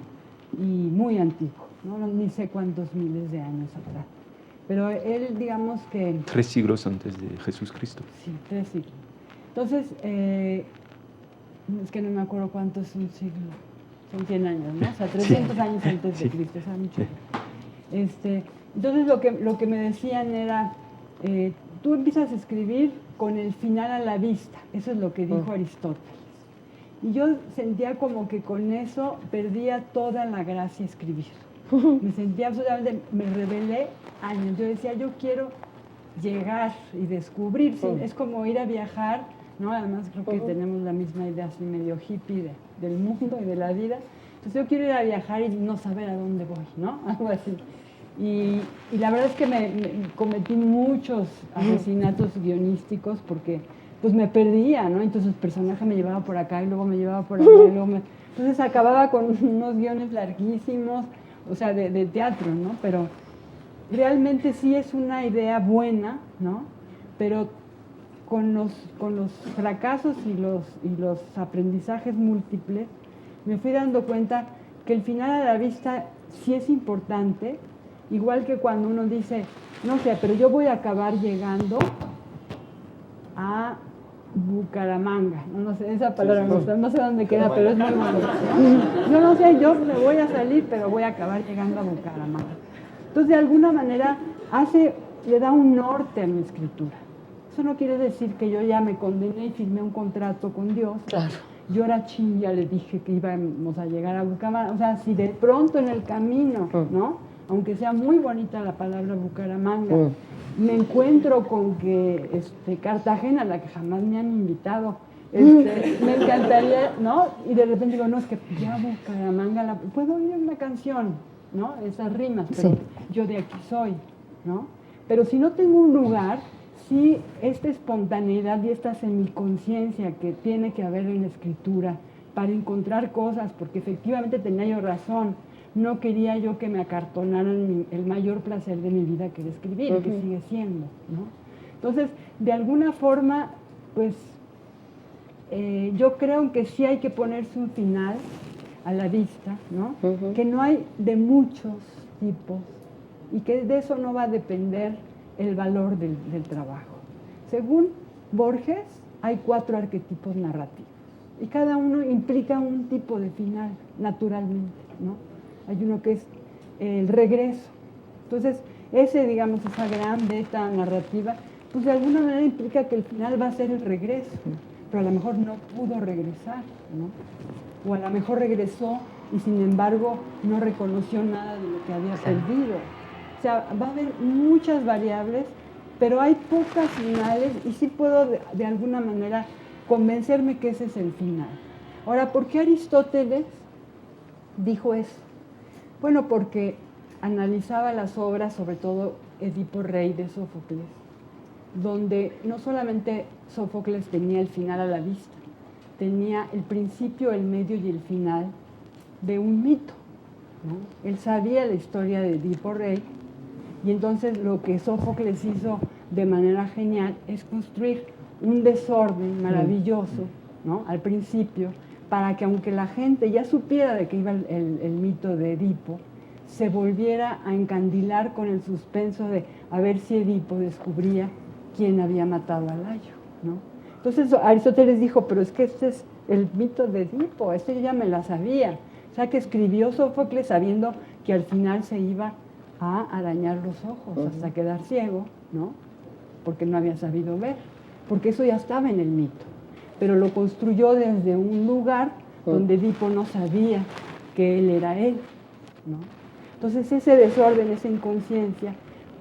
Y muy antiguo, ¿no? Ni sé cuántos miles de años atrás. Pero él, digamos que... 3 siglos antes de Jesucristo. Sí, 3 siglos. Entonces, es que no me acuerdo cuánto es un siglo. Son 100 años, ¿no? O sea, 300 años antes de Cristo, o sea, mucho. Entonces, lo que me decían era, tú empiezas a escribir con el final a la vista. Eso es lo que dijo Aristóteles. Y yo sentía como que con eso perdía toda la gracia escribir. Me sentía absolutamente, me rebelé años. Yo decía, yo quiero llegar y descubrir. ¿Sí? Es como ir a viajar, ¿no? Además creo que tenemos la misma idea así medio hippie del mundo y de la vida. Entonces yo quiero ir a viajar y no saber a dónde voy, ¿no? Algo así. Y la verdad es que me cometí muchos asesinatos guionísticos porque pues me perdía, ¿no? Entonces el personaje me llevaba por acá y luego me llevaba por allá y luego entonces acababa con unos guiones larguísimos, o sea, de teatro, ¿no? Pero realmente sí es una idea buena, ¿no? Pero con los fracasos y los aprendizajes múltiples, me fui dando cuenta que el final a la vista sí es importante, igual que cuando uno dice, no sé, pero yo voy a acabar llegando a Bucaramanga, no sé, esa palabra no sé dónde queda, pero es muy buena. Yo no sé, yo me voy a salir, pero voy a acabar llegando a Bucaramanga. Entonces, de alguna manera, le da un norte a mi escritura. Eso no quiere decir que yo ya me condené y firmé un contrato con Dios. Claro. Yo era ya le dije que íbamos a llegar a Bucaramanga. O sea, si de pronto en el camino, ¿no? Aunque sea muy bonita la palabra Bucaramanga, me encuentro con que Cartagena, la que jamás me han invitado, me encantaría, ¿no? Y de repente digo, no, es que ya Bucaramanga, puedo oír una canción, ¿no? Esas rimas, pero yo de aquí soy, ¿no? Pero si no tengo un lugar, sí, esta espontaneidad y esta semiconciencia que tiene que haber en la escritura para encontrar cosas, porque efectivamente tenía yo razón, no quería yo que me acartonaran el mayor placer de mi vida, que era escribir, que sigue siendo, ¿no? Entonces, de alguna forma, pues, yo creo que sí hay que ponerse un final a la vista, ¿no? Que no hay de muchos tipos y que de eso no va a depender el valor del trabajo. Según Borges, hay 4 arquetipos narrativos y cada uno implica un tipo de final, naturalmente, ¿no? Hay uno que es el regreso. Entonces, digamos, esa gran beta narrativa, pues de alguna manera implica que el final va a ser el regreso, pero a lo mejor no pudo regresar, ¿no? O a lo mejor regresó y sin embargo no reconoció nada de lo que había perdido. O sea, va a haber muchas variables, pero hay pocas finales y sí puedo de alguna manera convencerme que ese es el final. Ahora, ¿por qué Aristóteles dijo eso? Bueno, porque analizaba las obras, sobre todo Edipo Rey de Sófocles, donde no solamente Sófocles tenía el final a la vista, tenía el principio, el medio y el final de un mito, ¿no? Él sabía la historia de Edipo Rey y entonces lo que Sófocles hizo de manera genial es construir un desorden maravilloso, ¿no? Al principio, para que aunque la gente ya supiera de qué iba el mito de Edipo, se volviera a encandilar con el suspenso de a ver si Edipo descubría quién había matado a Layo, ¿no? Entonces Aristóteles dijo, pero es que este es el mito de Edipo, este yo ya me la sabía. O sea que escribió Sófocles sabiendo que al final se iba a arañar los ojos hasta quedar ciego, ¿no? Porque no había sabido ver, porque eso ya estaba en el mito. Pero lo construyó desde un lugar donde Edipo no sabía que él era él, ¿no? Entonces ese desorden, esa inconsciencia,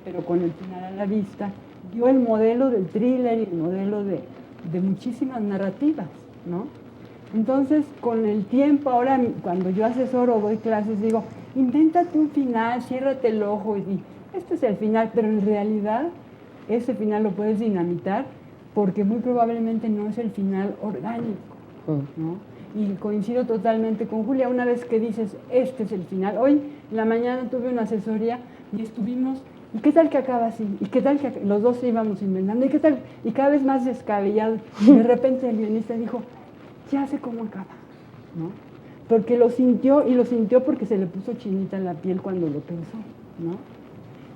pero con el final a la vista, dio el modelo del thriller y el modelo de muchísimas narrativas, ¿no? Entonces, con el tiempo, ahora cuando yo asesoro o doy clases, digo, invéntate un final, ciérrate el ojo y di, este es el final, pero en realidad ese final lo puedes dinamitar porque muy probablemente no es el final orgánico, ¿no? Y coincido totalmente con Julia, una vez que dices, este es el final. Hoy en la mañana tuve una asesoría y estuvimos, ¿y qué tal que acaba así? ¿Y qué tal que los dos se íbamos inventando? ¿Y qué tal? Y cada vez más descabellado. Y de repente el guionista dijo, ya sé cómo acaba, ¿no? Porque lo sintió, y lo sintió porque se le puso chinita en la piel cuando lo pensó, ¿no?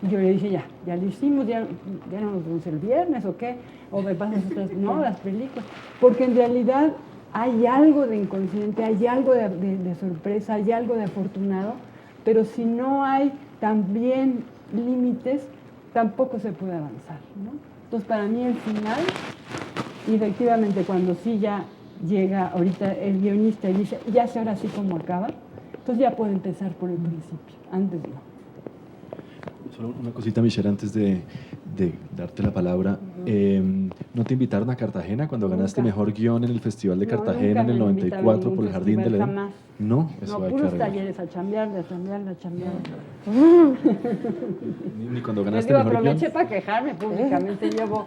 Y yo le dije, ya lo hicimos, ya no nos vemos el viernes, ¿o qué? O me pasas otras, no, las películas. Porque en realidad hay algo de inconsciente, hay algo de sorpresa, hay algo de afortunado, pero si no hay también límites, tampoco se puede avanzar, ¿no? Entonces, para mí el final, y efectivamente, cuando sí ya llega ahorita el guionista y dice, ya sé ahora sí cómo acaba, entonces ya puede empezar por el principio, antes no. Solo una cosita, Michelle, antes de darte la palabra. ¿No te invitaron a Cartagena cuando ganaste mejor guión en el Festival de Cartagena en el 94 por el Jardín del Edén? Jamás. No, eso No, hay que puros arreglar. talleres, a chambear. Ni cuando Les ganaste digo, mejor guión. aproveché para quejarme públicamente. Llevo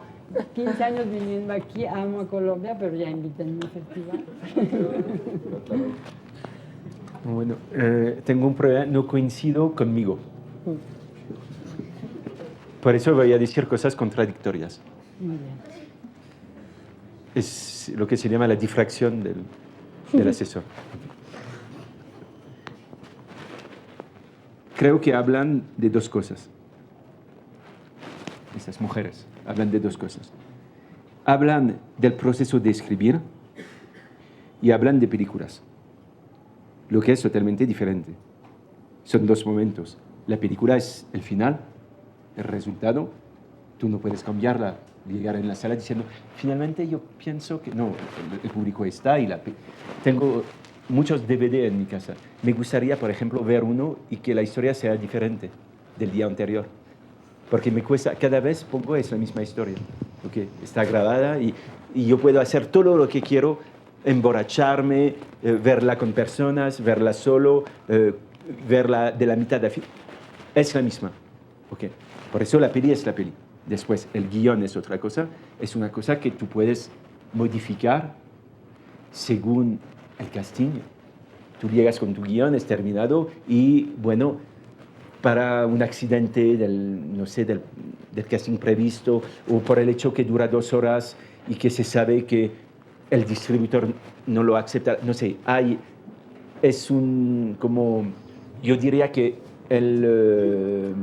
15 años viviendo aquí, amo a Colombia, pero ya invítenme al festival. Bueno, tengo un problema, no coincido conmigo. Por eso voy a decir cosas contradictorias. Muy bien. Es lo que se llama la difracción del asesor. Creo que hablan de dos cosas. Esas mujeres hablan de dos cosas. Hablan del proceso de escribir y hablan de películas. Lo que es totalmente diferente. Son dos momentos. La película es el final, el resultado. Tú no puedes cambiarla, llegar en la sala diciendo, finalmente yo pienso que no, el público está y tengo muchos DVD en mi casa. Me gustaría, por ejemplo, ver uno y que la historia sea diferente del día anterior. Porque me cuesta, cada vez pongo es la misma historia. Okay, está grabada y yo puedo hacer todo lo que quiero, emborracharme, verla con personas, verla solo, verla de la mitad a fin. Es la misma. Okay. Por eso la peli es la peli. Después, el guión es otra cosa. Es una cosa que tú puedes modificar según el casting. Tú llegas con tu guión, es terminado y, bueno, para un accidente del casting previsto o por el hecho que dura 2 horas y que se sabe que el distribuidor no lo acepta, no sé, yo diría que el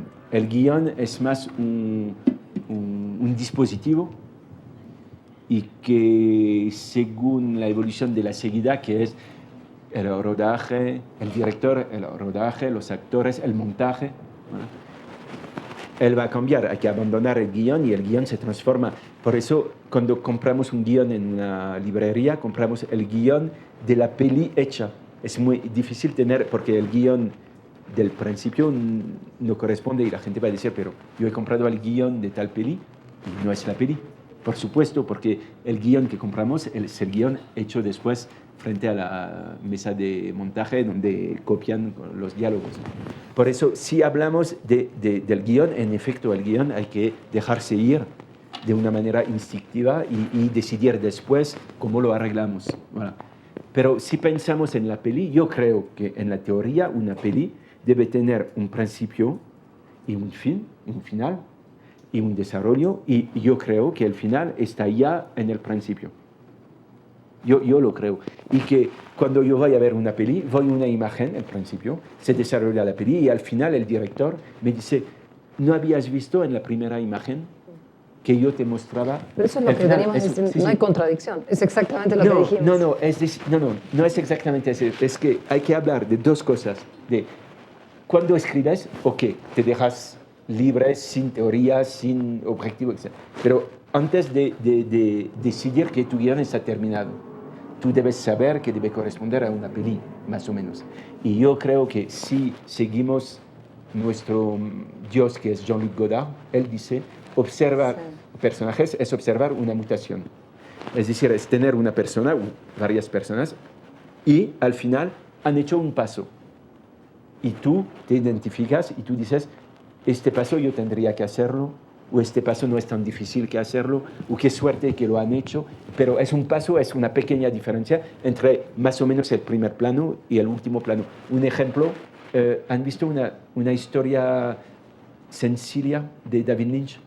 guión es más un dispositivo y que según la evolución de la seguida, que es el rodaje, el director, el rodaje, los actores, el montaje, ¿no? Él va a cambiar, hay que abandonar el guión y el guión se transforma. Por eso, cuando compramos un guión en una librería, compramos el guión de la peli hecha. Es muy difícil tener, porque el guión del principio no corresponde y la gente va a decir, pero yo he comprado el guión de tal peli y no es la peli. Por supuesto, porque el guión que compramos es el guión hecho después frente a la mesa de montaje donde copian los diálogos. Por eso, si hablamos del guión, en efecto, el guión hay que dejarse ir de una manera instintiva y decidir después cómo lo arreglamos. Voilà. Pero si pensamos en la peli, yo creo que en la teoría una peli debe tener un principio y un fin, un final, y un desarrollo, y yo creo que el final está ya en el principio. Yo lo creo. Y que cuando yo voy a ver una peli, voy a una imagen al principio, se desarrolla la peli y al final el director me dice, ¿no habías visto en la primera imagen que yo te mostraba? Pero eso es lo que venimos diciendo, no hay contradicción, es exactamente lo que dijimos. No es exactamente eso, es que hay que hablar de dos cosas, de cuando escribes, ok, te dejas libre, sin teoría, sin objetivo, etc. Pero antes de decidir que tu guión está terminado, tú debes saber que debe corresponder a una peli, más o menos. Y yo creo que si seguimos nuestro Dios, que es Jean-Luc Godard, él dice, observar personajes es observar una mutación. Es decir, es tener una persona o varias personas y al final han hecho un paso. Y tú te identificas y tú dices, este paso yo tendría que hacerlo, o este paso no es tan difícil que hacerlo, o qué suerte que lo han hecho, pero es un paso, es una pequeña diferencia entre más o menos el primer plano y el último plano. Un ejemplo, ¿han visto una historia Sencilla de David Lynch?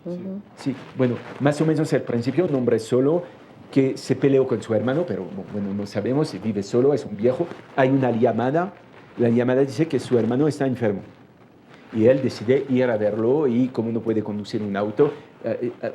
Sí, bueno, más o menos al principio, un hombre solo que se peleó con su hermano, pero bueno, no sabemos si vive solo, es un viejo. Hay una llamada, la llamada dice que su hermano está enfermo. Y él decide ir a verlo y como no puede conducir un auto,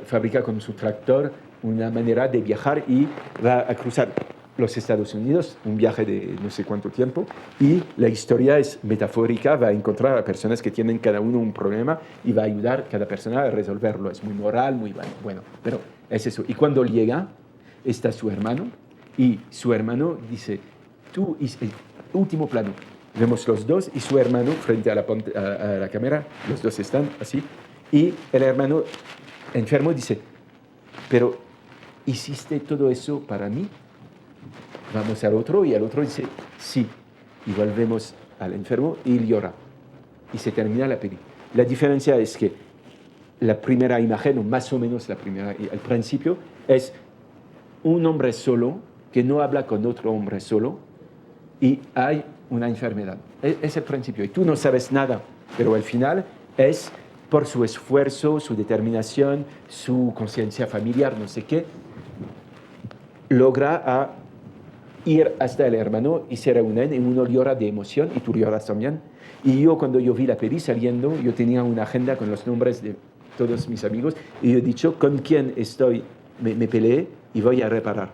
fabrica con su tractor una manera de viajar y va a cruzar los Estados Unidos, un viaje de no sé cuánto tiempo, y la historia es metafórica, va a encontrar a personas que tienen cada uno un problema y va a ayudar a cada persona a resolverlo. Es muy moral, muy bueno, pero es eso. Y cuando llega, está su hermano, y su hermano dice, tú, y el último plano, vemos los dos y su hermano frente a la cámara, los dos están así, y el hermano enfermo dice, pero ¿hiciste todo eso para mí? Vamos al otro y el otro dice, sí. Y volvemos al enfermo y él llora. Y se termina la peli. La diferencia es que la primera imagen, o más o menos la primera, al principio, es un hombre solo que no habla con otro hombre solo y hay una enfermedad. Es el principio. Y tú no sabes nada, pero al final es por su esfuerzo, su determinación, su conciencia familiar, no sé qué, logra ir hasta el hermano y se reúnen y uno llora de emoción y tú lloras también. Y yo cuando yo vi la peli saliendo, yo tenía una agenda con los nombres de todos mis amigos y yo he dicho con quién estoy, me peleé y voy a reparar.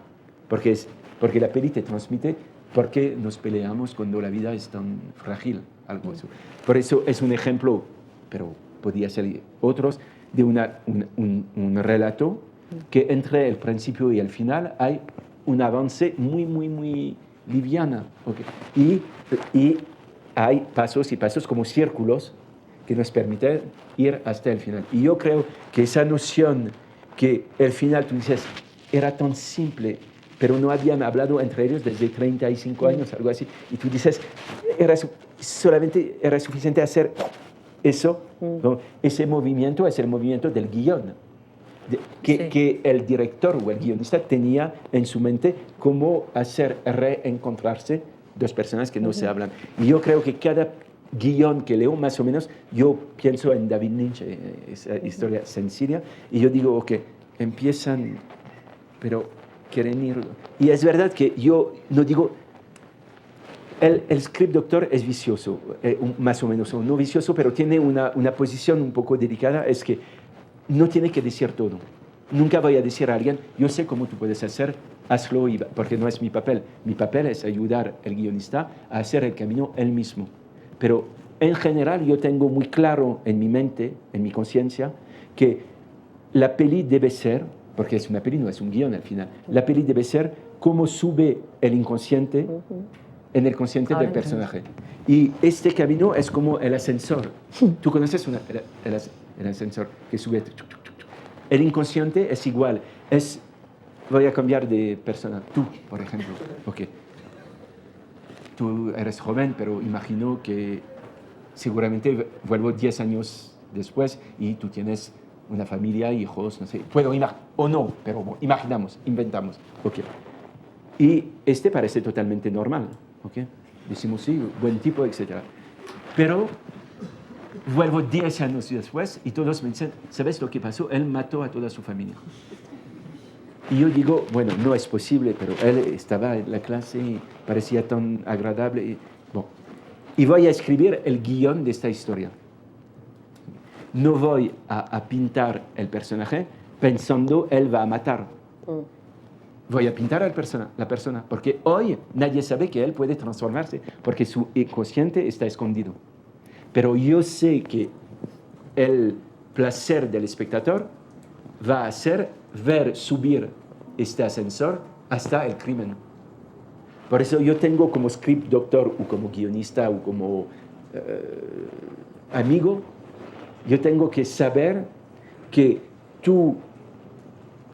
Porque la peli te transmite por qué nos peleamos cuando la vida es tan frágil, algo así. Por eso es un ejemplo, pero podría ser otros, de un relato que entre el principio y el final hay un avance muy, muy, muy liviana. Okay. Y hay pasos y pasos como círculos que nos permiten ir hasta el final. Y yo creo que esa noción que el final, tú dices, era tan simple, pero no habían hablado entre ellos desde 35 años, algo así, y tú dices, solamente era suficiente hacer eso, ¿no? Ese movimiento es el movimiento del guión. Que el director o el guionista tenía en su mente cómo hacer reencontrarse dos personas que no se hablan. Y yo creo que cada guión que leo, más o menos, yo pienso en David Lynch, esa historia sencilla, y yo digo, ok, empiezan, pero quieren ir. Y es verdad que yo no digo, el script doctor es vicioso, más o menos, o no vicioso, pero tiene una posición un poco delicada, es que no tiene que decir todo. Nunca voy a decir a alguien, yo sé cómo tú puedes hacer, hazlo, porque no es mi papel. Mi papel es ayudar al guionista a hacer el camino él mismo. Pero en general yo tengo muy claro en mi mente, en mi conciencia, que la peli debe ser, porque es una peli, no es un guión al final, la peli debe ser cómo sube el inconsciente en el consciente del personaje. Y este camino es como el ascensor. ¿Tú conoces el ascensor que sube? El inconsciente es igual. Voy a cambiar de persona. Tú, por ejemplo. Okay. Tú eres joven, pero imagino que seguramente vuelvo 10 años después y tú tienes una familia, hijos, no sé. Puedo o no, pero imaginamos, inventamos. Okay. Y este parece totalmente normal. Okay. Decimos, sí, buen tipo, etc. Pero vuelvo 10 años después y todos me dicen, ¿sabes lo que pasó? Él mató a toda su familia. Y yo digo, bueno, no es posible, pero él estaba en la clase y parecía tan agradable. Y voy a escribir el guión de esta historia. No voy a pintar el personaje pensando él va a matar. Voy a pintar a la persona, porque hoy nadie sabe que él puede transformarse, porque su inconsciente está escondido. Pero yo sé que el placer del espectador va a ser ver subir este ascensor hasta el crimen. Por eso yo tengo como script doctor o como guionista o como amigo, yo tengo que saber que tú,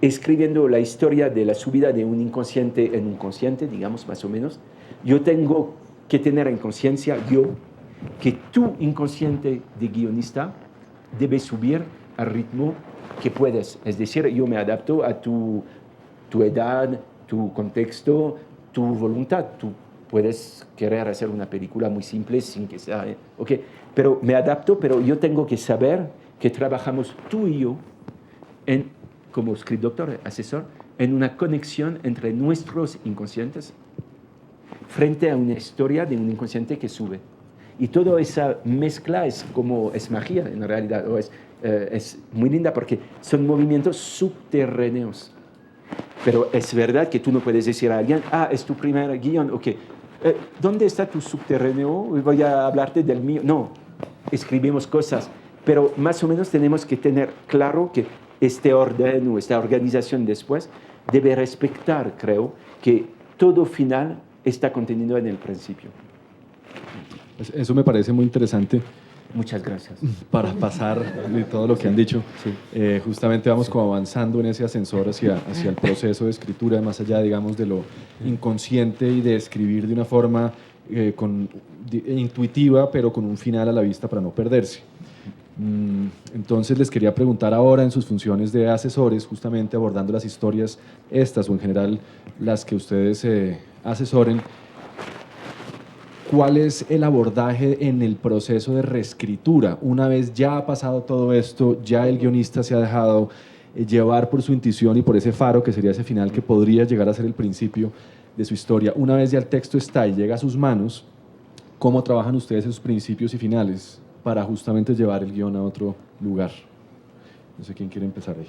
escribiendo la historia de la subida de un inconsciente en un consciente, digamos más o menos, yo tengo que tener en conciencia, que tu inconsciente de guionista debe subir al ritmo que puedes. Es decir, yo me adapto a tu edad, tu contexto, tu voluntad. Tú puedes querer hacer una película muy simple sin que sea... Okay. Pero me adapto, pero yo tengo que saber que trabajamos tú y yo como script doctor, asesor, en una conexión entre nuestros inconscientes frente a una historia de un inconsciente que sube. Y toda esa mezcla es magia en realidad, o es muy linda porque son movimientos subterráneos. Pero es verdad que tú no puedes decir a alguien, es tu primer guión, ok, ¿dónde está tu subterráneo? Voy a hablarte del mío. No, escribimos cosas, pero más o menos tenemos que tener claro que este orden o esta organización después debe respetar, creo, que todo final está contenido en el principio. Eso me parece muy interesante. Muchas gracias. Para pasar de todo lo que han dicho, justamente vamos como avanzando en ese ascensor hacia el proceso de escritura, más allá, digamos, de lo inconsciente y de escribir de una forma intuitiva, pero con un final a la vista para no perderse. Entonces les quería preguntar ahora en sus funciones de asesores, justamente abordando las historias estas o en general las que ustedes asesoren, ¿cuál es el abordaje en el proceso de reescritura? Una vez ya ha pasado todo esto, ya el guionista se ha dejado llevar por su intuición y por ese faro que sería ese final que podría llegar a ser el principio de su historia. Una vez ya el texto está y llega a sus manos, ¿cómo trabajan ustedes esos principios y finales para justamente llevar el guión a otro lugar? No sé quién quiere empezar ahí.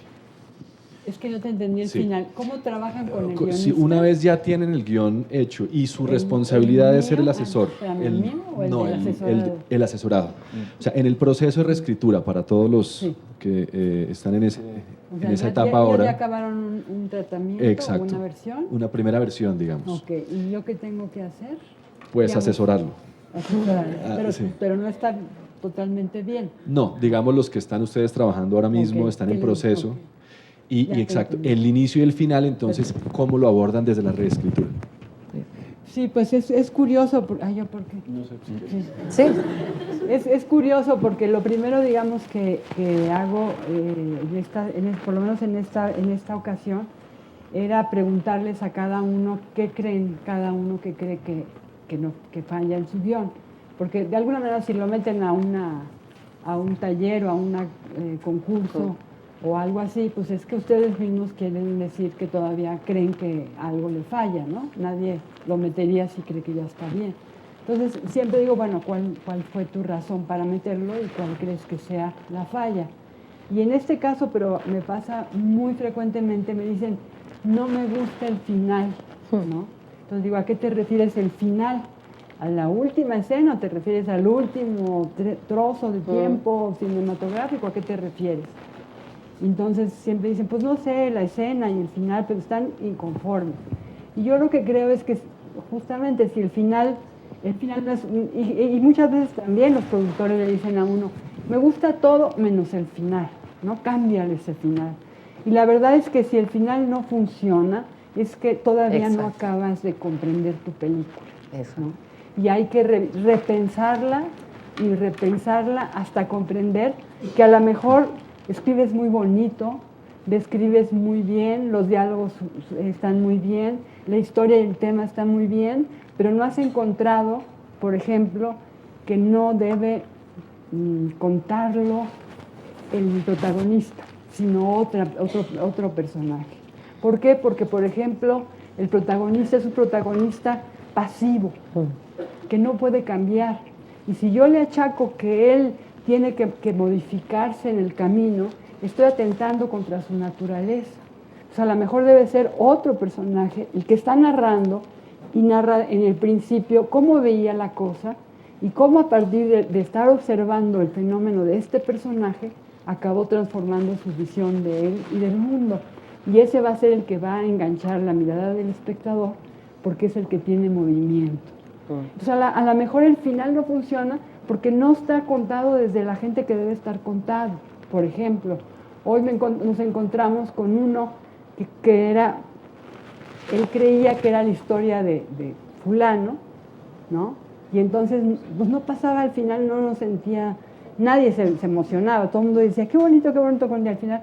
Es que no te entendí el final. ¿Cómo trabajan con el guionista? Si una vez ya tienen el guión hecho y su responsabilidad es ser el asesor. ¿El mío o el del asesorado? El asesorado. O sea, en el proceso de reescritura, para todos los que están en esa etapa ahora. ¿Ya acabaron un tratamiento? Exacto. ¿Una versión? Una primera versión, digamos. Ok. ¿Y yo qué tengo que hacer? Pues Digamos, asesorarlo. Pero no está totalmente bien. No, digamos los que están ustedes trabajando ahora mismo, están en proceso. Okay. Y exacto, el inicio y el final, entonces, ¿cómo lo abordan desde la reescritura? Sí, pues es curioso. ¿Por qué? No sé. Sí. Es curioso porque lo primero, digamos, que hago, por lo menos en esta ocasión, era preguntarles a cada uno qué creen, cada uno que cree que falla en su guión. Porque de alguna manera si lo meten a un taller o a un concurso o algo así, pues es que ustedes mismos quieren decir que todavía creen que algo le falla, ¿no? Nadie lo metería si cree que ya está bien. Entonces siempre digo, bueno, ¿cuál fue tu razón para meterlo y cuál crees que sea la falla? Y en este caso, pero me pasa muy frecuentemente, me dicen, no me gusta el final, ¿no? Entonces digo, ¿a qué te refieres el final? ¿A la última escena o te refieres al último trozo de tiempo cinematográfico? ¿A qué te refieres? Entonces siempre dicen, pues no sé, la escena y el final, pero están inconformes. Y yo lo que creo es que justamente si el final no es... Y muchas veces también los productores le dicen a uno, me gusta todo menos el final, ¿no? Cámbiale ese final. Y la verdad es que si el final no funciona, es que todavía no acabas de comprender tu película. Eso. ¿No? Y hay que repensarla y repensarla hasta comprender que a lo mejor escribes muy bonito, describes muy bien, los diálogos están muy bien, la historia y el tema están muy bien, pero no has encontrado, por ejemplo, que no debe contarlo el protagonista, sino otro personaje. ¿Por qué? Porque, por ejemplo, el protagonista es un protagonista pasivo, que no puede cambiar. Y si yo le achaco que él tiene que modificarse en el camino, estoy atentando contra su naturaleza. O sea, a lo mejor debe ser otro personaje el que está narrando y narra en el principio cómo veía la cosa y cómo a partir de estar observando el fenómeno de este personaje acabó transformando su visión de él y del mundo. Y ese va a ser el que va a enganchar la mirada del espectador porque es el que tiene movimiento. Entonces, a lo mejor el final no funciona porque no está contado desde la gente que debe estar contado. Por ejemplo, hoy nos encontramos con uno que era, él creía que era la historia de fulano, ¿no? Y entonces pues no pasaba al final, no nos sentía, nadie se emocionaba, todo el mundo decía, qué bonito, y al final,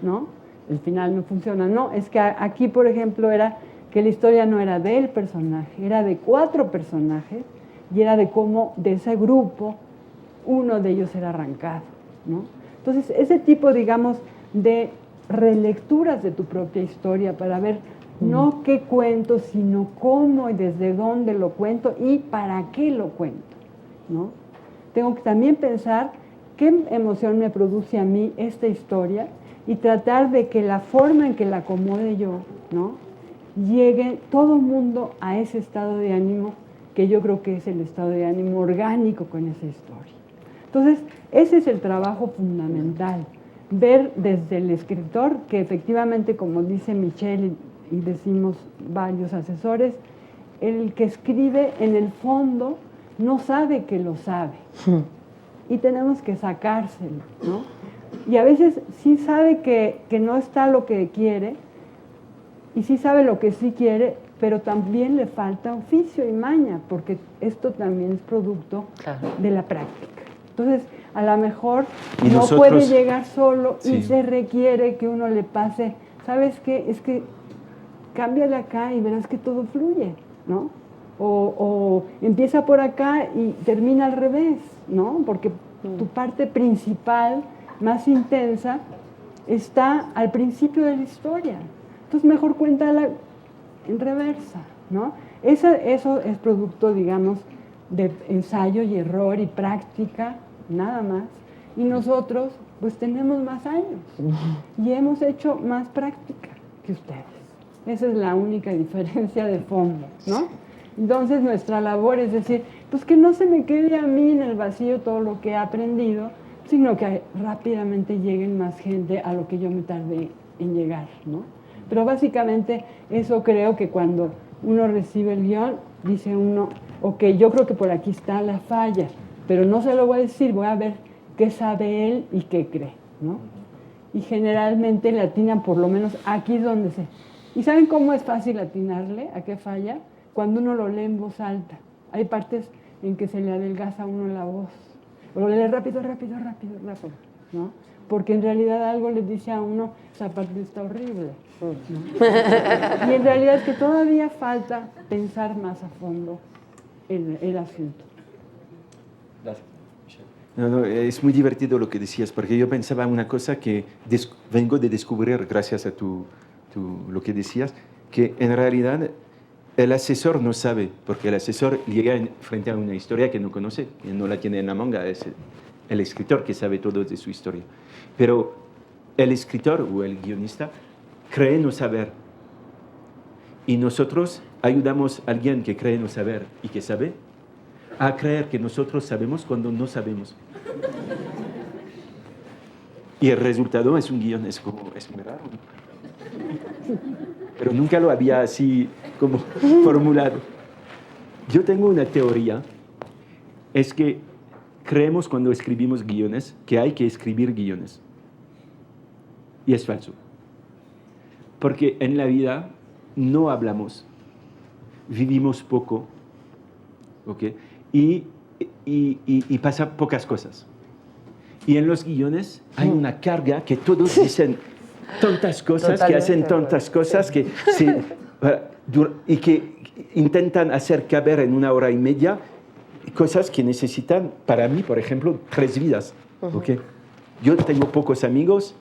¿no? El final no funciona. No, es que aquí, por ejemplo, era que la historia no era del personaje, era de 4 personajes y era de cómo de ese grupo uno de ellos era arrancado, ¿no? Entonces, ese tipo, digamos, de relecturas de tu propia historia para ver no qué cuento, sino cómo y desde dónde lo cuento y para qué lo cuento, ¿no? Tengo que también pensar qué emoción me produce a mí esta historia y tratar de que la forma en que la acomode yo, ¿no?, llegue todo el mundo a ese estado de ánimo que yo creo que es el estado de ánimo orgánico con esa historia. Entonces, ese es el trabajo fundamental, ver desde el escritor que efectivamente, como dice Michelle y decimos varios asesores, el que escribe en el fondo no sabe que lo sabe y tenemos que sacárselo, ¿no? Y a veces sí sabe que no está lo que quiere y sí sabe lo que sí quiere, pero también le falta oficio y maña, porque esto también es producto de la práctica. Entonces, a lo mejor no puede llegar solo y se requiere que uno le pase, ¿sabes qué? Es que cámbiale acá y verás que todo fluye, ¿no? O empieza por acá y termina al revés, ¿no? Porque tu parte principal, más intensa, está al principio de la historia. Entonces, mejor cuéntala en reversa, ¿no? Eso es producto, digamos, de ensayo y error y práctica, nada más. Y nosotros, pues, tenemos más años y hemos hecho más práctica que ustedes. Esa es la única diferencia de fondo, ¿no? Entonces, nuestra labor es decir, pues que no se me quede a mí en el vacío todo lo que he aprendido, sino que rápidamente lleguen más gente a lo que yo me tardé en llegar, ¿no? Pero básicamente eso creo que cuando uno recibe el guión, dice uno, ok, yo creo que por aquí está la falla, pero no se lo voy a decir, voy a ver qué sabe él y qué cree, ¿no? Y generalmente le atinan por lo menos aquí donde se... ¿Y saben cómo es fácil atinarle a qué falla? Cuando uno lo lee en voz alta. Hay partes en que se le adelgaza a uno la voz. O lo lee rápido, ¿no? Porque en realidad algo le dice a uno, esa parte está horrible, ¿no? Y en realidad es que todavía falta pensar más a fondo el asunto. No, es muy divertido lo que decías, porque yo pensaba una cosa que vengo de descubrir gracias a lo que decías, que en realidad el asesor no sabe, porque el asesor llega frente a una historia que no conoce, que no la tiene en la manga, es el escritor que sabe todo de su historia. Pero el escritor o el guionista cree no saber. Y nosotros ayudamos a alguien que cree no saber y que sabe a creer que nosotros sabemos cuando no sabemos. Y el resultado es un guión, es muy raro, ¿no? Pero nunca lo había así como formulado. Yo tengo una teoría, es que creemos cuando escribimos guiones que hay que escribir guiones. Y es falso. Porque en la vida no hablamos, vivimos poco, ¿ok? Y pasan pocas cosas. Y en los guiones hay una carga que todos dicen tantas cosas, que hacen tantas cosas, y que intentan hacer caber en 1 hora y media cosas que necesitan, para mí, por ejemplo, 3 vidas. ¿Okay? Yo tengo pocos amigos,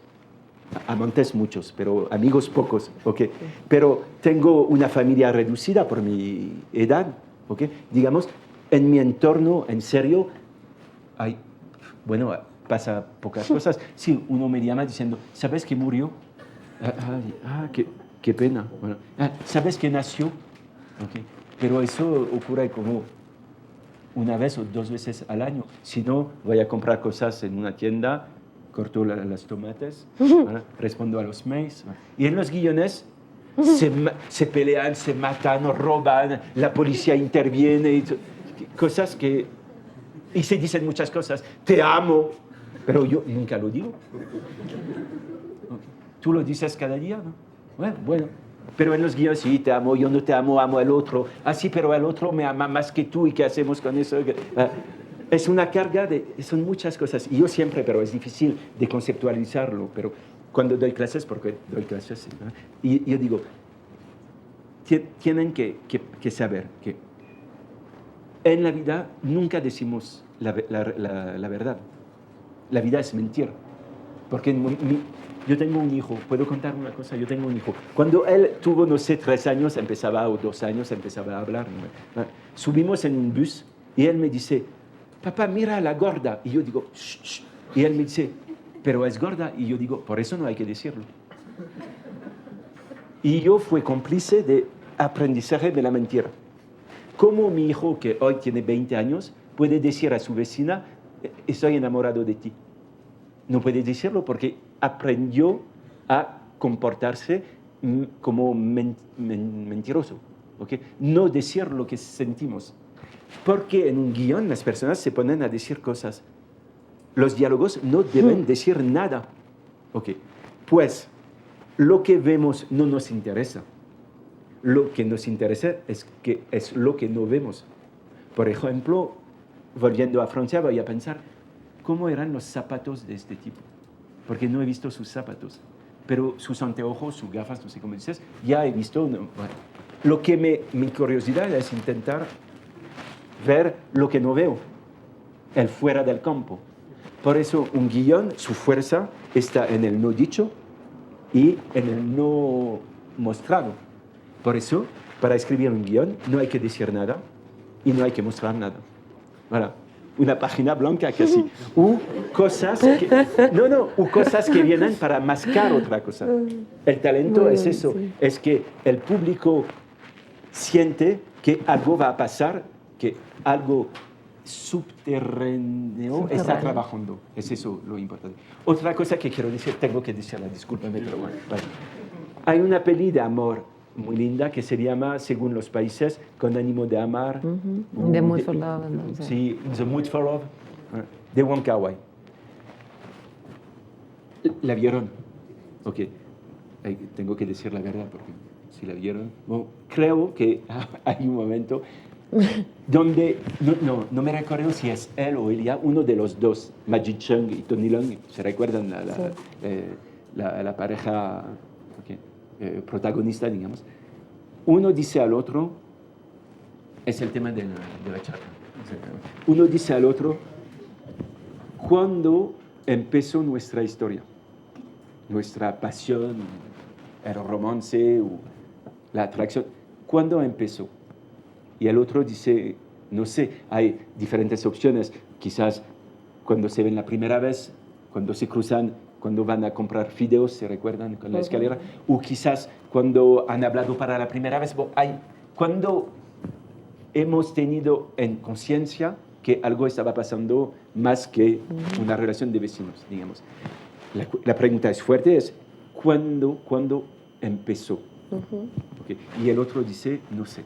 amantes muchos, pero amigos pocos. ¿Okay? Pero tengo una familia reducida por mi edad. ¿Okay? Digamos, en mi entorno, en serio, pasa pocas cosas. Sí, uno me llama diciendo, ¿sabes que murió? Qué pena. Bueno, ¿sabes que nació? Okay. Pero eso ocurre como una vez o 2 veces al año. Si no, voy a comprar cosas en una tienda, corto las tomates, respondo a los mails. Y en los guiones se pelean, se matan, roban, la policía interviene, cosas que... Y se dicen muchas cosas. Te amo, pero yo nunca lo digo. Okay. Tú lo dices cada día, ¿no? Bueno. Pero en los guiones, sí, te amo, yo no te amo, amo al otro. Sí, pero el otro me ama más que tú, ¿y qué hacemos con eso? Es una carga son muchas cosas. Y yo siempre, pero es difícil de conceptualizarlo, pero cuando doy clases, porque doy clases, ¿no? Y yo digo, tienen que saber que en la vida nunca decimos la verdad. La vida es mentir. Porque yo tengo un hijo, ¿puedo contar una cosa? Yo tengo un hijo. Cuando él tuvo, no sé, 3 años, o 2 años, empezaba a hablar. Subimos en un bus y él me dice, papá, mira a la gorda. Y yo digo, shh, shh. Y él me dice, pero es gorda. Y yo digo, por eso no hay que decirlo. Y yo fui cómplice de aprendizaje de la mentira. ¿Cómo mi hijo, que hoy tiene 20 años, puede decir a su vecina, estoy enamorado de ti? No puede decirlo porque aprendió a comportarse como mentiroso. ¿Okay? No decir lo que sentimos. Porque en un guión las personas se ponen a decir cosas. Los diálogos no deben decir nada. ¿Okay? Pues lo que vemos no nos interesa. Lo que nos interesa es lo que no vemos. Por ejemplo, volviendo a Francia, voy a pensar, ¿cómo eran los zapatos de este tipo? Porque no he visto sus zapatos. Pero sus anteojos, sus gafas, no sé cómo dices, ya he visto. No, bueno. Lo que mi curiosidad es intentar ver lo que no veo, el fuera del campo. Por eso un guión, su fuerza está en el no dicho y en el no mostrado. Por eso, para escribir un guión, no hay que decir nada y no hay que mostrar nada. Voilà. Una página blanca casi. O cosas que vienen para mascar otra cosa. El talento es eso. Sí. Es que el público siente que algo va a pasar, que algo subterráneo está trabajando. Es eso lo importante. Otra cosa que quiero decir, tengo que decirla, discúlpame, pero bueno. Vale. Hay una peli de amor muy linda que se llama, según los países, Con ánimo de amar. The Mood for Love. Sí, The Mood for Love, de Wong Kar-wai. ¿La vieron? Ok, tengo que decir la verdad, porque si la vieron... Bueno, creo que hay un momento donde, no me recuerdo si es él o ella, uno de los dos, Maggie Cheung y Tony Leung, ¿se recuerdan la pareja... protagonista, digamos, uno dice al otro, es el tema de la charla, uno dice al otro, ¿cuándo empezó nuestra historia? Nuestra pasión, el romance, o la atracción, ¿cuándo empezó? Y el otro dice, no sé, hay diferentes opciones, quizás cuando se ven la primera vez, cuando se cruzan, cuando van a comprar fideos, ¿se recuerdan con la escalera? O quizás cuando han hablado para la primera vez. Cuando hemos tenido en conciencia que algo estaba pasando más que una relación de vecinos, digamos. La pregunta es fuerte, es ¿cuándo empezó? Okay. Y el otro dice, no sé.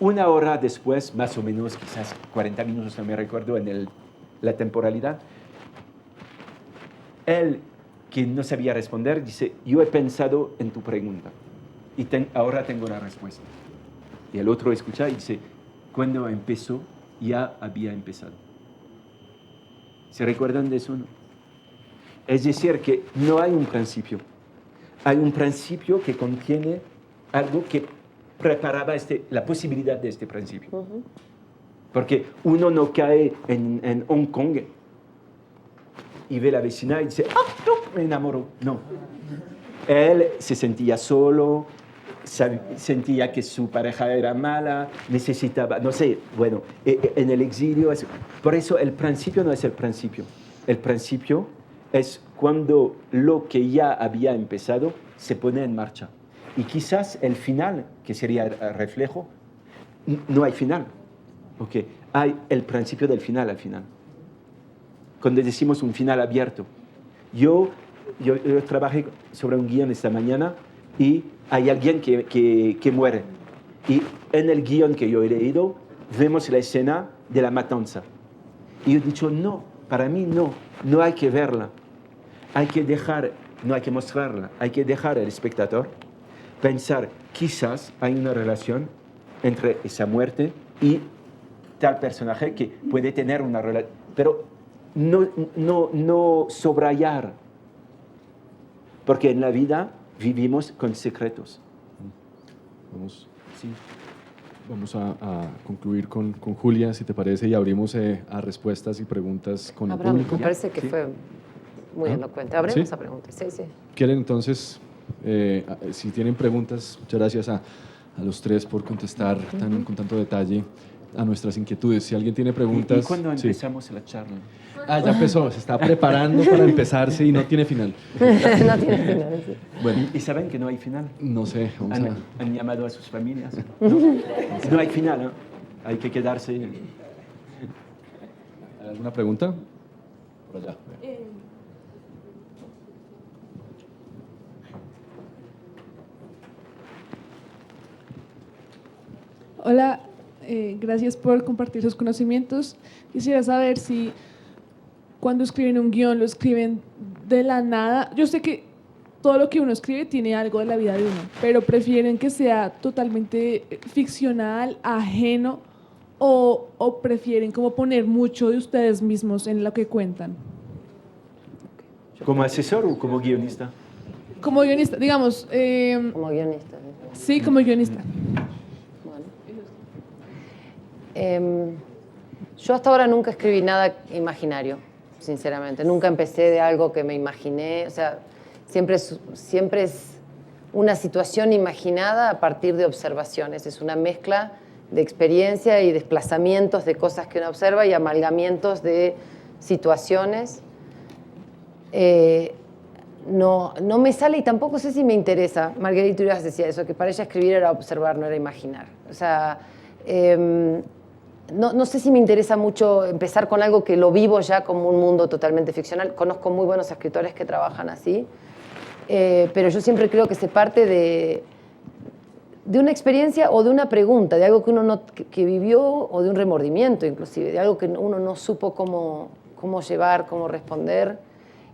1 hora después, más o menos, quizás 40 minutos, no me recuerdo en la temporalidad, él, que no sabía responder, dice, yo he pensado en tu pregunta y ahora tengo la respuesta. Y el otro escucha y dice, cuando empezó, ya había empezado. ¿Se recuerdan de eso? No? Es decir, que no hay un principio. Hay un principio que contiene algo que preparaba la posibilidad de este principio. Porque uno no cae en Hong Kong y ve a la vecina y dice, ¡ah, no, me enamoro! No. Él se sentía solo, sentía que su pareja era mala, necesitaba, no sé, bueno, en el exilio. Por eso el principio no es el principio. El principio es cuando lo que ya había empezado se pone en marcha. Y quizás el final, que sería el reflejo, no hay final. Okay. Hay el principio del final al final. Cuando decimos un final abierto. Yo trabajé sobre un guión esta mañana y hay alguien que muere. Y en el guión que yo he leído vemos la escena de la matanza. Y yo he dicho, no, para mí no hay que verla. Hay que dejar, no hay que mostrarla, hay que dejar al espectador pensar, quizás hay una relación entre esa muerte y tal personaje que puede tener una relación, pero no subrayar, porque en la vida vivimos con secretos. Vamos a concluir con Julia, si te parece, y abrimos a respuestas y preguntas con el público. Me parece que fue muy elocuente. Abrimos a preguntas. Sí. ¿Quieren entonces, si tienen preguntas, muchas gracias a los tres por contestar con tanto detalle a nuestras inquietudes. Si alguien tiene preguntas... ¿Y cuándo empezamos la charla? Ya empezó, se está preparando para empezarse y no tiene final. No tiene final, sí. Bueno, ¿Y saben que no hay final? no sé, ¿Han llamado a sus familias? No hay final, ¿no? Hay que quedarse. ¿Alguna pregunta? Por allá. Hola, gracias por compartir sus conocimientos. Quisiera saber si cuando escriben un guión lo escriben de la nada. Yo sé que todo lo que uno escribe tiene algo de la vida de uno, pero prefieren que sea totalmente ficcional, ajeno, o prefieren como poner mucho de ustedes mismos en lo que cuentan. ¿Como asesor o como guionista? Como guionista, digamos. Como guionista. Sí, como guionista. Yo hasta ahora nunca escribí nada imaginario, sinceramente. Nunca empecé de algo que me imaginé. O sea, siempre es una situación imaginada a partir de observaciones. Es una mezcla de experiencia y desplazamientos de cosas que uno observa y amalgamientos de situaciones. No me sale y tampoco sé si me interesa. Marguerite Duras decía eso, que para ella escribir era observar, no era imaginar. O sea, no sé si me interesa mucho empezar con algo que lo vivo ya como un mundo totalmente ficcional. Conozco muy buenos escritores que trabajan así, pero yo siempre creo que se parte de una experiencia o de una pregunta, de algo que uno que vivió, o de un remordimiento inclusive, de algo que uno no supo cómo llevar, cómo responder,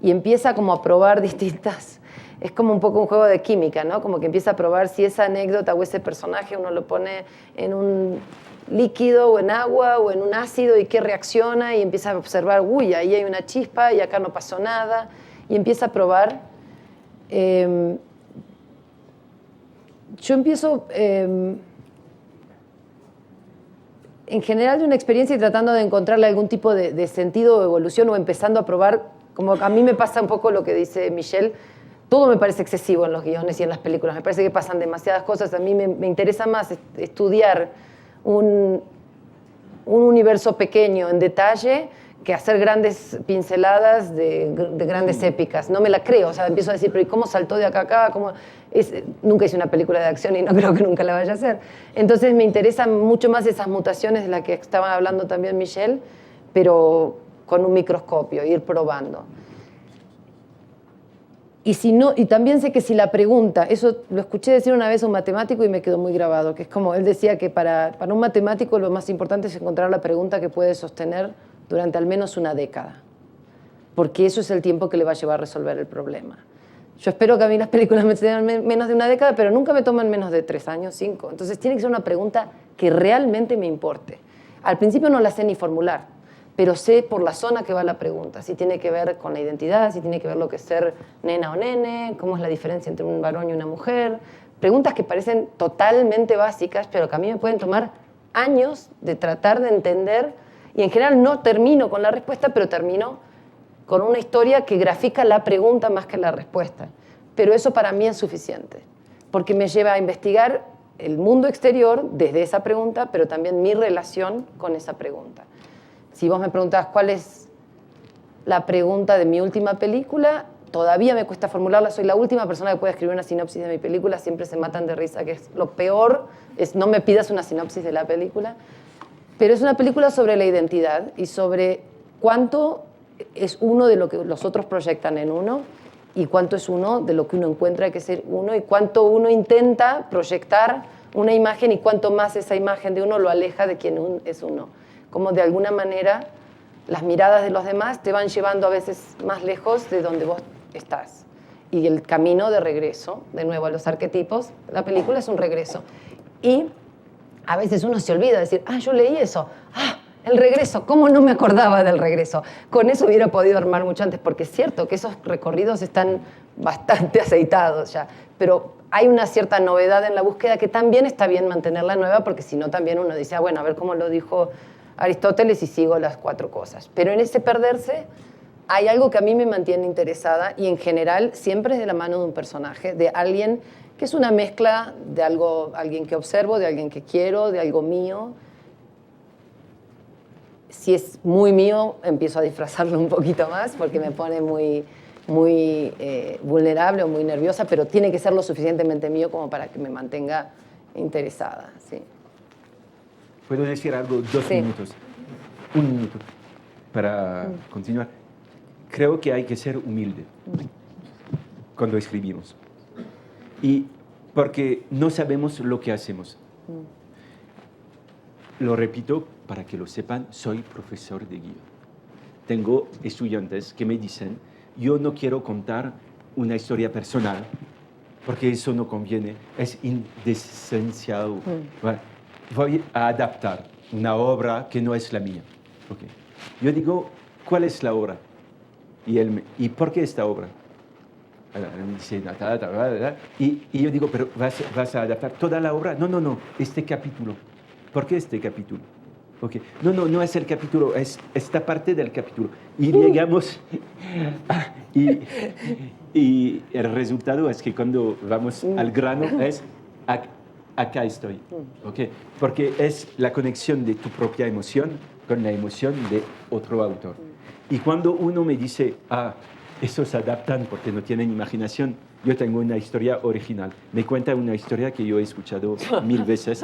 y empieza como a probar distintas... Es como un poco un juego de química, ¿no? Como que empieza a probar si esa anécdota o ese personaje uno lo pone en un líquido o en agua o en un ácido y qué reacciona, y empieza a observar, uy, ahí hay una chispa y acá no pasó nada, y empieza a probar. Yo empiezo en general de una experiencia y tratando de encontrarle algún tipo de sentido o evolución, o empezando a probar, como a mí me pasa un poco lo que dice Michelle. Todo me parece excesivo en los guiones y en las películas. Me parece que pasan demasiadas cosas. A mí me interesa más estudiar un universo pequeño en detalle que hacer grandes pinceladas de grandes épicas. No me la creo. O sea, empiezo a decir, pero ¿y cómo saltó de acá a acá? Nunca hice una película de acción y no creo que nunca la vaya a hacer. Entonces me interesan mucho más esas mutaciones de las que estaban hablando también Michelle, pero con un microscopio, ir probando. Y también sé que si la pregunta, eso lo escuché decir una vez a un matemático y me quedó muy grabado, que es como, él decía que para un matemático lo más importante es encontrar la pregunta que puede sostener durante al menos una década, porque eso es el tiempo que le va a llevar a resolver el problema. Yo espero que a mí las películas me tengan menos de una década, pero nunca me toman menos de 3 años, 5. Entonces tiene que ser una pregunta que realmente me importe. Al principio no la sé ni formular, pero sé por la zona que va la pregunta, si tiene que ver con la identidad, si tiene que ver lo que es ser nena o nene, cómo es la diferencia entre un varón y una mujer. Preguntas que parecen totalmente básicas, pero que a mí me pueden tomar años de tratar de entender, y en general no termino con la respuesta, pero termino con una historia que grafica la pregunta más que la respuesta. Pero eso para mí es suficiente, porque me lleva a investigar el mundo exterior desde esa pregunta, pero también mi relación con esa pregunta. Si vos me preguntás cuál es la pregunta de mi última película, todavía me cuesta formularla. Soy la última persona que puede escribir una sinopsis de mi película. Siempre se matan de risa, que es lo peor. No me pidas una sinopsis de la película. Pero es una película sobre la identidad y sobre cuánto es uno de lo que los otros proyectan en uno y cuánto es uno de lo que uno encuentra que ser uno y cuánto uno intenta proyectar una imagen y cuánto más esa imagen de uno lo aleja de quien es uno. Como de alguna manera las miradas de los demás te van llevando a veces más lejos de donde vos estás. Y el camino de regreso, de nuevo a los arquetipos, la película es un regreso. Y a veces uno se olvida de decir, yo leí eso, el regreso, ¿cómo no me acordaba del regreso? Con eso hubiera podido armar mucho antes, porque es cierto que esos recorridos están bastante aceitados ya, pero hay una cierta novedad en la búsqueda que también está bien mantenerla nueva, porque si no también uno dice, bueno, a ver cómo lo dijo Aristóteles y sigo las 4 cosas. Pero en ese perderse hay algo que a mí me mantiene interesada y en general siempre es de la mano de un personaje, de alguien que es una mezcla de algo, alguien que observo, de alguien que quiero, de algo mío. Si es muy mío, empiezo a disfrazarlo un poquito más porque me pone muy vulnerable o muy nerviosa, pero tiene que ser lo suficientemente mío como para que me mantenga interesada. Sí. ¿Puedo decir algo? 2 minutos. 1 minuto para continuar. Creo que hay que ser humilde cuando escribimos. Y porque no sabemos lo que hacemos. Lo repito para que lo sepan, soy profesor de guión. Tengo estudiantes que me dicen, yo no quiero contar una historia personal porque eso no conviene, es indecenciado. Vale. Voy a adaptar una obra que no es la mía. Okay. Yo digo, ¿cuál es la obra? ¿Y por qué esta obra? Él dice, y yo digo, ¿pero vas a adaptar toda la obra? No, este capítulo. ¿Por qué este capítulo? Okay. No es el capítulo, es esta parte del capítulo. Y llegamos, y el resultado es que cuando vamos al grano es, acá estoy. Okay. Porque es la conexión de tu propia emoción con la emoción de otro autor. Y cuando uno me dice, esos se adaptan porque no tienen imaginación, yo tengo una historia original. Me cuenta una historia que yo he escuchado 1000 veces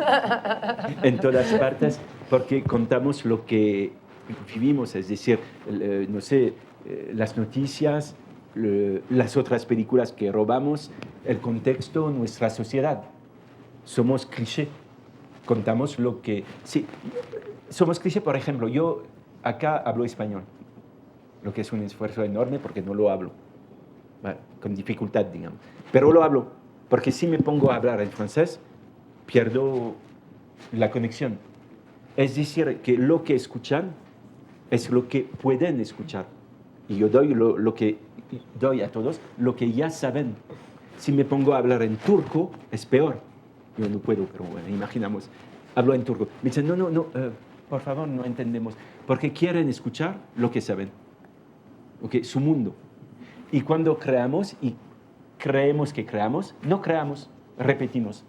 en todas partes porque contamos lo que vivimos, es decir, no sé, las noticias, las otras películas que robamos, el contexto, nuestra sociedad. Somos cliché, contamos lo que... Sí, somos cliché, por ejemplo, yo acá hablo español, lo que es un esfuerzo enorme porque no lo hablo. Bueno, con dificultad, digamos. Pero lo hablo, porque si me pongo a hablar en francés, pierdo la conexión. Es decir, que lo que escuchan es lo que pueden escuchar. Y yo doy lo que doy a todos, lo que ya saben. Si me pongo a hablar en turco, es peor. Yo no puedo, pero bueno, imaginamos. Hablo en turco. Me dicen, no, por favor, no entendemos. Porque quieren escuchar lo que saben. Okay, su mundo. Y cuando creamos y creemos que creamos, no creamos, repetimos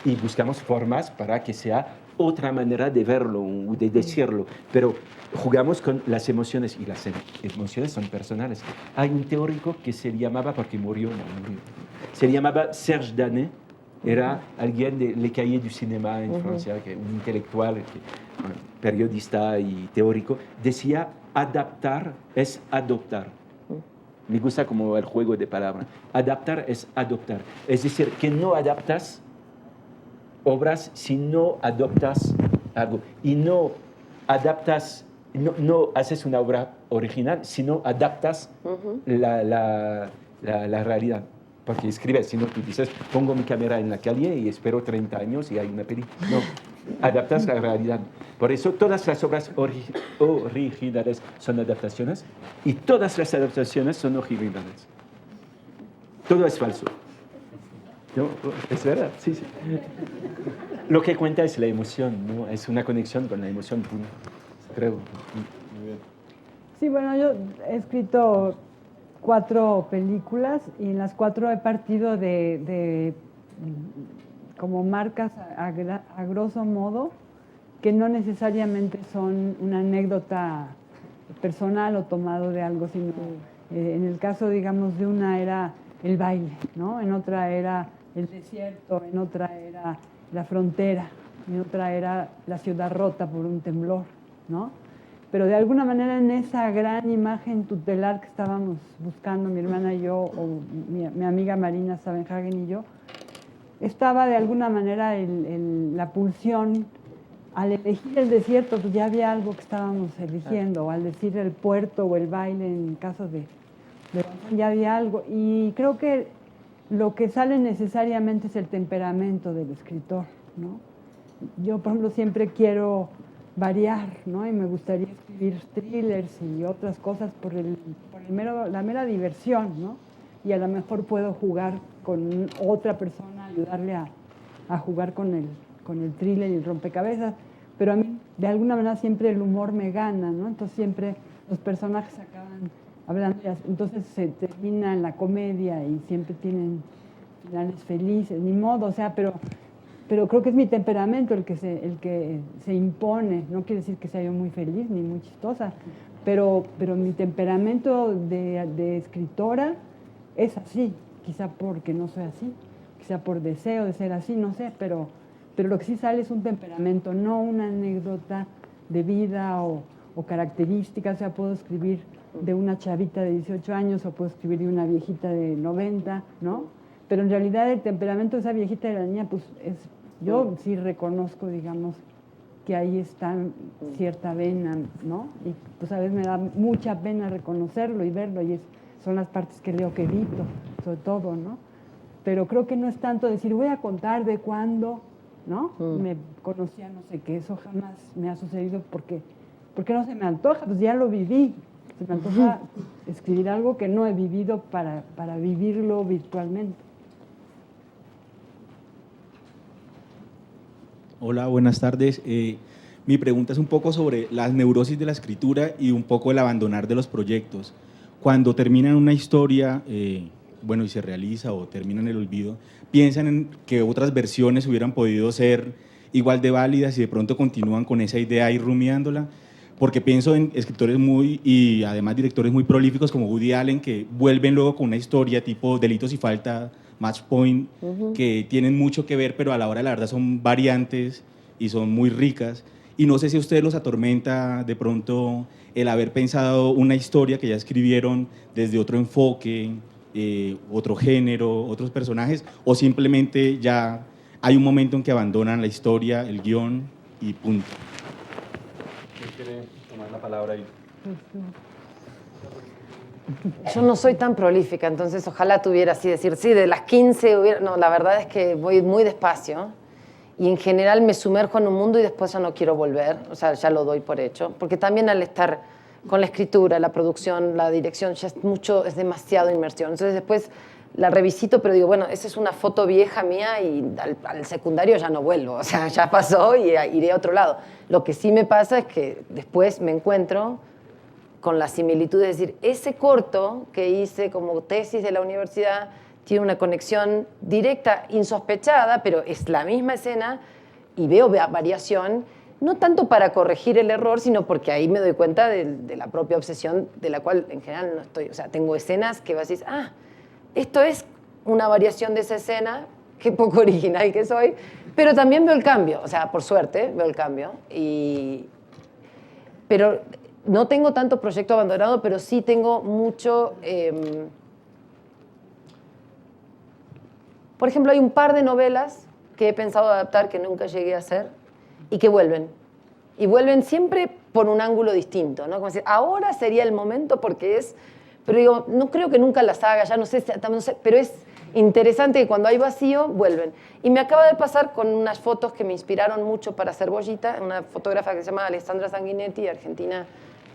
y buscamos formas para que sea otra manera de verlo o de decirlo, pero jugamos con las emociones y las emociones son personales. Hay un teórico que se llamaba, porque murió, se llamaba Serge Danet, era alguien de Le Cahiers du Cinéma en Francia, que un intelectual, periodista y teórico, decía, adaptar es adoptar. Me gusta como el juego de palabras. Adaptar es adoptar. Es decir, que no adaptas obras si no adoptas algo. Y no adaptas, no haces una obra original, sino adaptas la realidad. Porque escribes, si no tú dices, pongo mi cámara en la calle y espero 30 años y hay una película. No, adaptas la realidad. Por eso todas las obras originales son adaptaciones y todas las adaptaciones son originales. Todo es falso. Es verdad, sí, sí. Lo que cuenta es la emoción, ¿no? Es una conexión con la emoción, creo. Muy bien. Sí, bueno, yo he escrito 4 películas y en las 4 he partido de como marcas a grosso modo que no necesariamente son una anécdota personal o tomado de algo, sino en el caso, digamos, de una era el baile, ¿no? En otra era el desierto, en otra era la frontera, en otra era la ciudad rota por un temblor, ¿no? Pero de alguna manera en esa gran imagen tutelar que estábamos buscando mi hermana y yo, o mi amiga Marina Sabenhagen y yo, estaba de alguna manera la pulsión. Al elegir el desierto, pues ya había algo que estábamos eligiendo, o al decir el puerto o el baile, en caso de ya había algo. Y creo que lo que sale necesariamente es el temperamento del escritor, ¿no? Yo, por ejemplo, siempre quiero variar, ¿no? Y me gustaría escribir thrillers y otras cosas por la mera diversión, ¿no? Y a lo mejor puedo jugar con otra persona, ayudarle a jugar con el thriller y el rompecabezas, pero a mí de alguna manera siempre el humor me gana, ¿no? Entonces siempre los personajes acaban hablando, entonces se termina en la comedia y siempre tienen finales felices, ni modo, o sea, pero creo que es mi temperamento el que se impone. No quiere decir que sea yo muy feliz ni muy chistosa, pero mi temperamento de escritora es así, quizá porque no soy así, quizá por deseo de ser así, no sé, pero lo que sí sale es un temperamento, no una anécdota de vida o características. O sea, puedo escribir de una chavita de 18 años o puedo escribir de una viejita de 90, ¿no? Pero en realidad el temperamento de esa viejita de la niña, pues yo sí reconozco, digamos, que ahí está cierta vena, ¿no? Y pues a veces me da mucha pena reconocerlo y verlo, y son las partes que leo que evito, sobre todo, ¿no? Pero creo que no es tanto decir, voy a contar de cuándo, ¿no? Me conocía no sé qué, eso jamás me ha sucedido porque no se me antoja, pues ya lo viví. Se me antoja escribir algo que no he vivido para vivirlo virtualmente. Hola, buenas tardes. Mi pregunta es un poco sobre las neurosis de la escritura y un poco el abandonar de los proyectos. Cuando terminan una historia, y se realiza o termina en el olvido, piensan en que otras versiones hubieran podido ser igual de válidas y de pronto continúan con esa idea y rumiándola, porque pienso en escritores y además directores muy prolíficos como Woody Allen, que vuelven luego con una historia tipo Delitos y Falta, Match Point, que tienen mucho que ver, pero a la hora de la verdad son variantes y son muy ricas. Y no sé si a ustedes los atormenta de pronto el haber pensado una historia que ya escribieron desde otro enfoque, otro género, otros personajes, o simplemente ya hay un momento en que abandonan la historia, el guión y punto. ¿Quién quiere tomar la palabra ahí? Yo no soy tan prolífica, entonces ojalá tuviera así decir, sí, de las 15 hubiera... No, la verdad es que voy muy despacio y en general me sumerjo en un mundo y después ya no quiero volver, o sea, ya lo doy por hecho, porque también al estar con la escritura, la producción, la dirección, ya es demasiado inmersión. Entonces después la revisito, pero digo, bueno, esa es una foto vieja mía y al secundario ya no vuelvo, o sea, ya pasó y iré a otro lado. Lo que sí me pasa es que después me encuentro con la similitud de decir, ese corto que hice como tesis de la universidad tiene una conexión directa, insospechada, pero es la misma escena y veo variación, no tanto para corregir el error, sino porque ahí me doy cuenta de la propia obsesión de la cual en general no estoy. O sea, tengo escenas que vas a decir, esto es una variación de esa escena, qué poco original que soy, pero también veo el cambio, o sea, por suerte veo el cambio. Pero no tengo tanto proyecto abandonado, pero sí tengo mucho... por ejemplo, hay un par de novelas que he pensado adaptar que nunca llegué a hacer y que vuelven. Y vuelven siempre por un ángulo distinto, ¿no? Como decir, ahora sería el momento porque es... Pero digo, no creo que nunca las haga, ya no sé, pero es interesante que cuando hay vacío, vuelven. Y me acaba de pasar con unas fotos que me inspiraron mucho para hacer Bollita, una fotógrafa que se llama Alessandra Sanguinetti, argentina,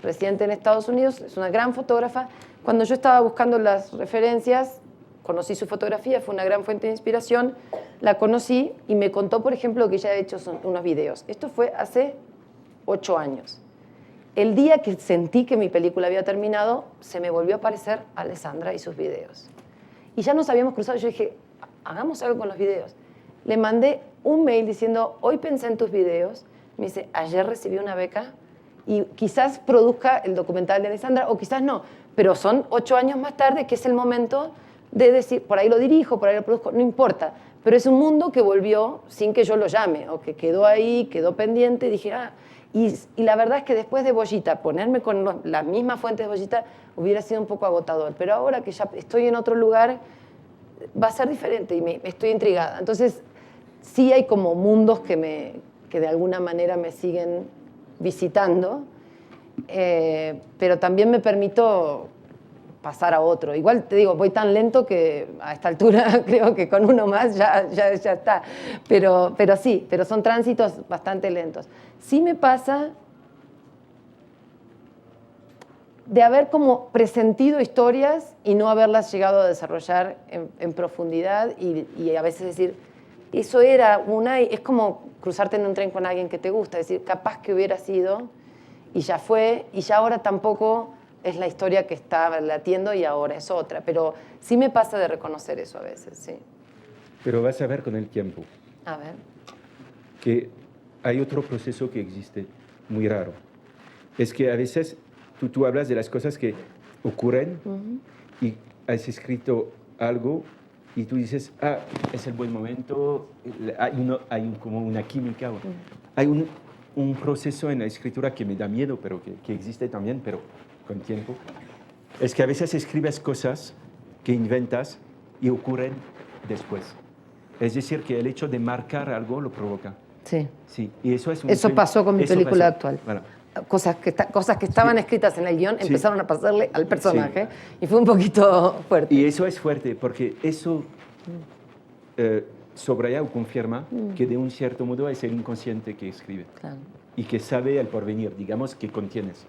residente en Estados Unidos, es una gran fotógrafa. Cuando yo estaba buscando las referencias, conocí su fotografía, fue una gran fuente de inspiración, la conocí y me contó, por ejemplo, que ella ha hecho unos videos. Esto fue hace 8 años. El día que sentí que mi película había terminado, se me volvió a aparecer Alessandra y sus videos. Y ya nos habíamos cruzado, yo dije, hagamos algo con los videos. Le mandé un mail diciendo, hoy pensé en tus videos, me dice, ayer recibí una beca y quizás produzca el documental de Alessandra o quizás no, pero son 8 años más tarde que es el momento de decir, por ahí lo dirijo, por ahí lo produzco, no importa, pero es un mundo que volvió sin que yo lo llame o que quedó ahí, quedó pendiente y dije, y la verdad es que después de Bollita, ponerme con las mismas fuentes de Bollita hubiera sido un poco agotador, pero ahora que ya estoy en otro lugar va a ser diferente y estoy intrigada. Entonces sí hay como mundos que de alguna manera me siguen visitando, pero también me permito pasar a otro. Igual te digo, voy tan lento que a esta altura creo que con uno más ya está. Pero sí, pero son tránsitos bastante lentos. Sí me pasa de haber como presentido historias y no haberlas llegado a desarrollar en profundidad y a veces decir, eso era es como cruzarte en un tren con alguien que te gusta, es decir, capaz que hubiera sido y ya fue, y ya ahora tampoco es la historia que estaba latiendo y ahora es otra, pero sí me pasa de reconocer eso a veces, sí. Pero vas a ver con el tiempo A ver. que hay otro proceso que existe muy raro. Es que a veces tú hablas de las cosas que ocurren y has escrito algo y tú dices, es el buen momento, hay como una química, hay un proceso en la escritura que me da miedo, pero que existe también, pero con tiempo. Es que a veces escribes cosas que inventas y ocurren después. Es decir, que el hecho de marcar algo lo provoca. Sí. Sí, y eso es Eso pasó con mi película actual. Bueno. Cosas que estaban escritas en el guión empezaron a pasarle al personaje y fue un poquito fuerte. Y eso es fuerte porque eso subraya o confirma que de un cierto modo es el inconsciente que escribe. Claro. Y que sabe el porvenir, digamos, que contienes.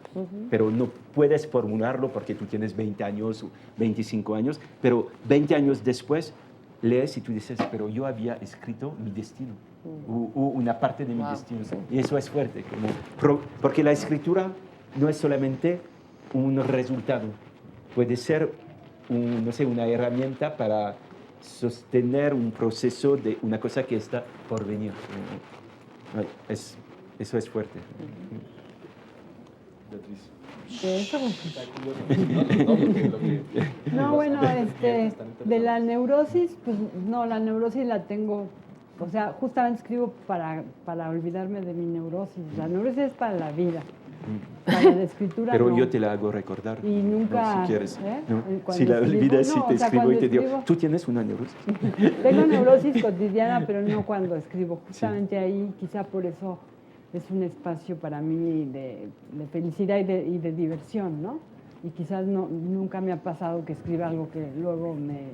Pero no puedes formularlo porque tú tienes 20 años o 25 años, pero 20 años después lees y tú dices, pero yo había escrito mi destino, o una parte de mi destino. Sí. Y eso es fuerte, porque la escritura no es solamente un resultado, puede ser no sé, una herramienta para sostener un proceso de una cosa que está por venir. Eso es fuerte. No, bueno, de la neurosis, pues no, la neurosis la tengo, o sea, justamente escribo para olvidarme de mi neurosis. La neurosis es para la vida, para la escritura pero no. yo te la hago recordar. Y nunca, no, si quieres. ¿No? Si la escribo, olvidas, si te escribo y te digo, escribo, ¿tú tienes una neurosis? Tengo neurosis cotidiana, pero no cuando escribo. Justamente ahí, quizá por eso es un espacio para mí de felicidad y de diversión, ¿no? Y quizás nunca me ha pasado que escriba algo que luego me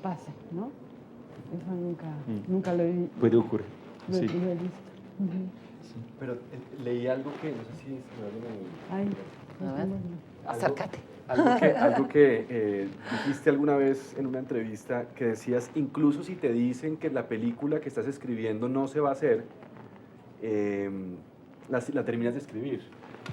pase, ¿no? Eso nunca lo he visto. Puede ocurrir. Lo he Sí. visto. Sí, pero leí algo que, no sé si se Ay, A ver, acércate. algo que dijiste alguna vez en una entrevista que decías, incluso si te dicen que la película que estás escribiendo no se va a hacer, la terminas de escribir.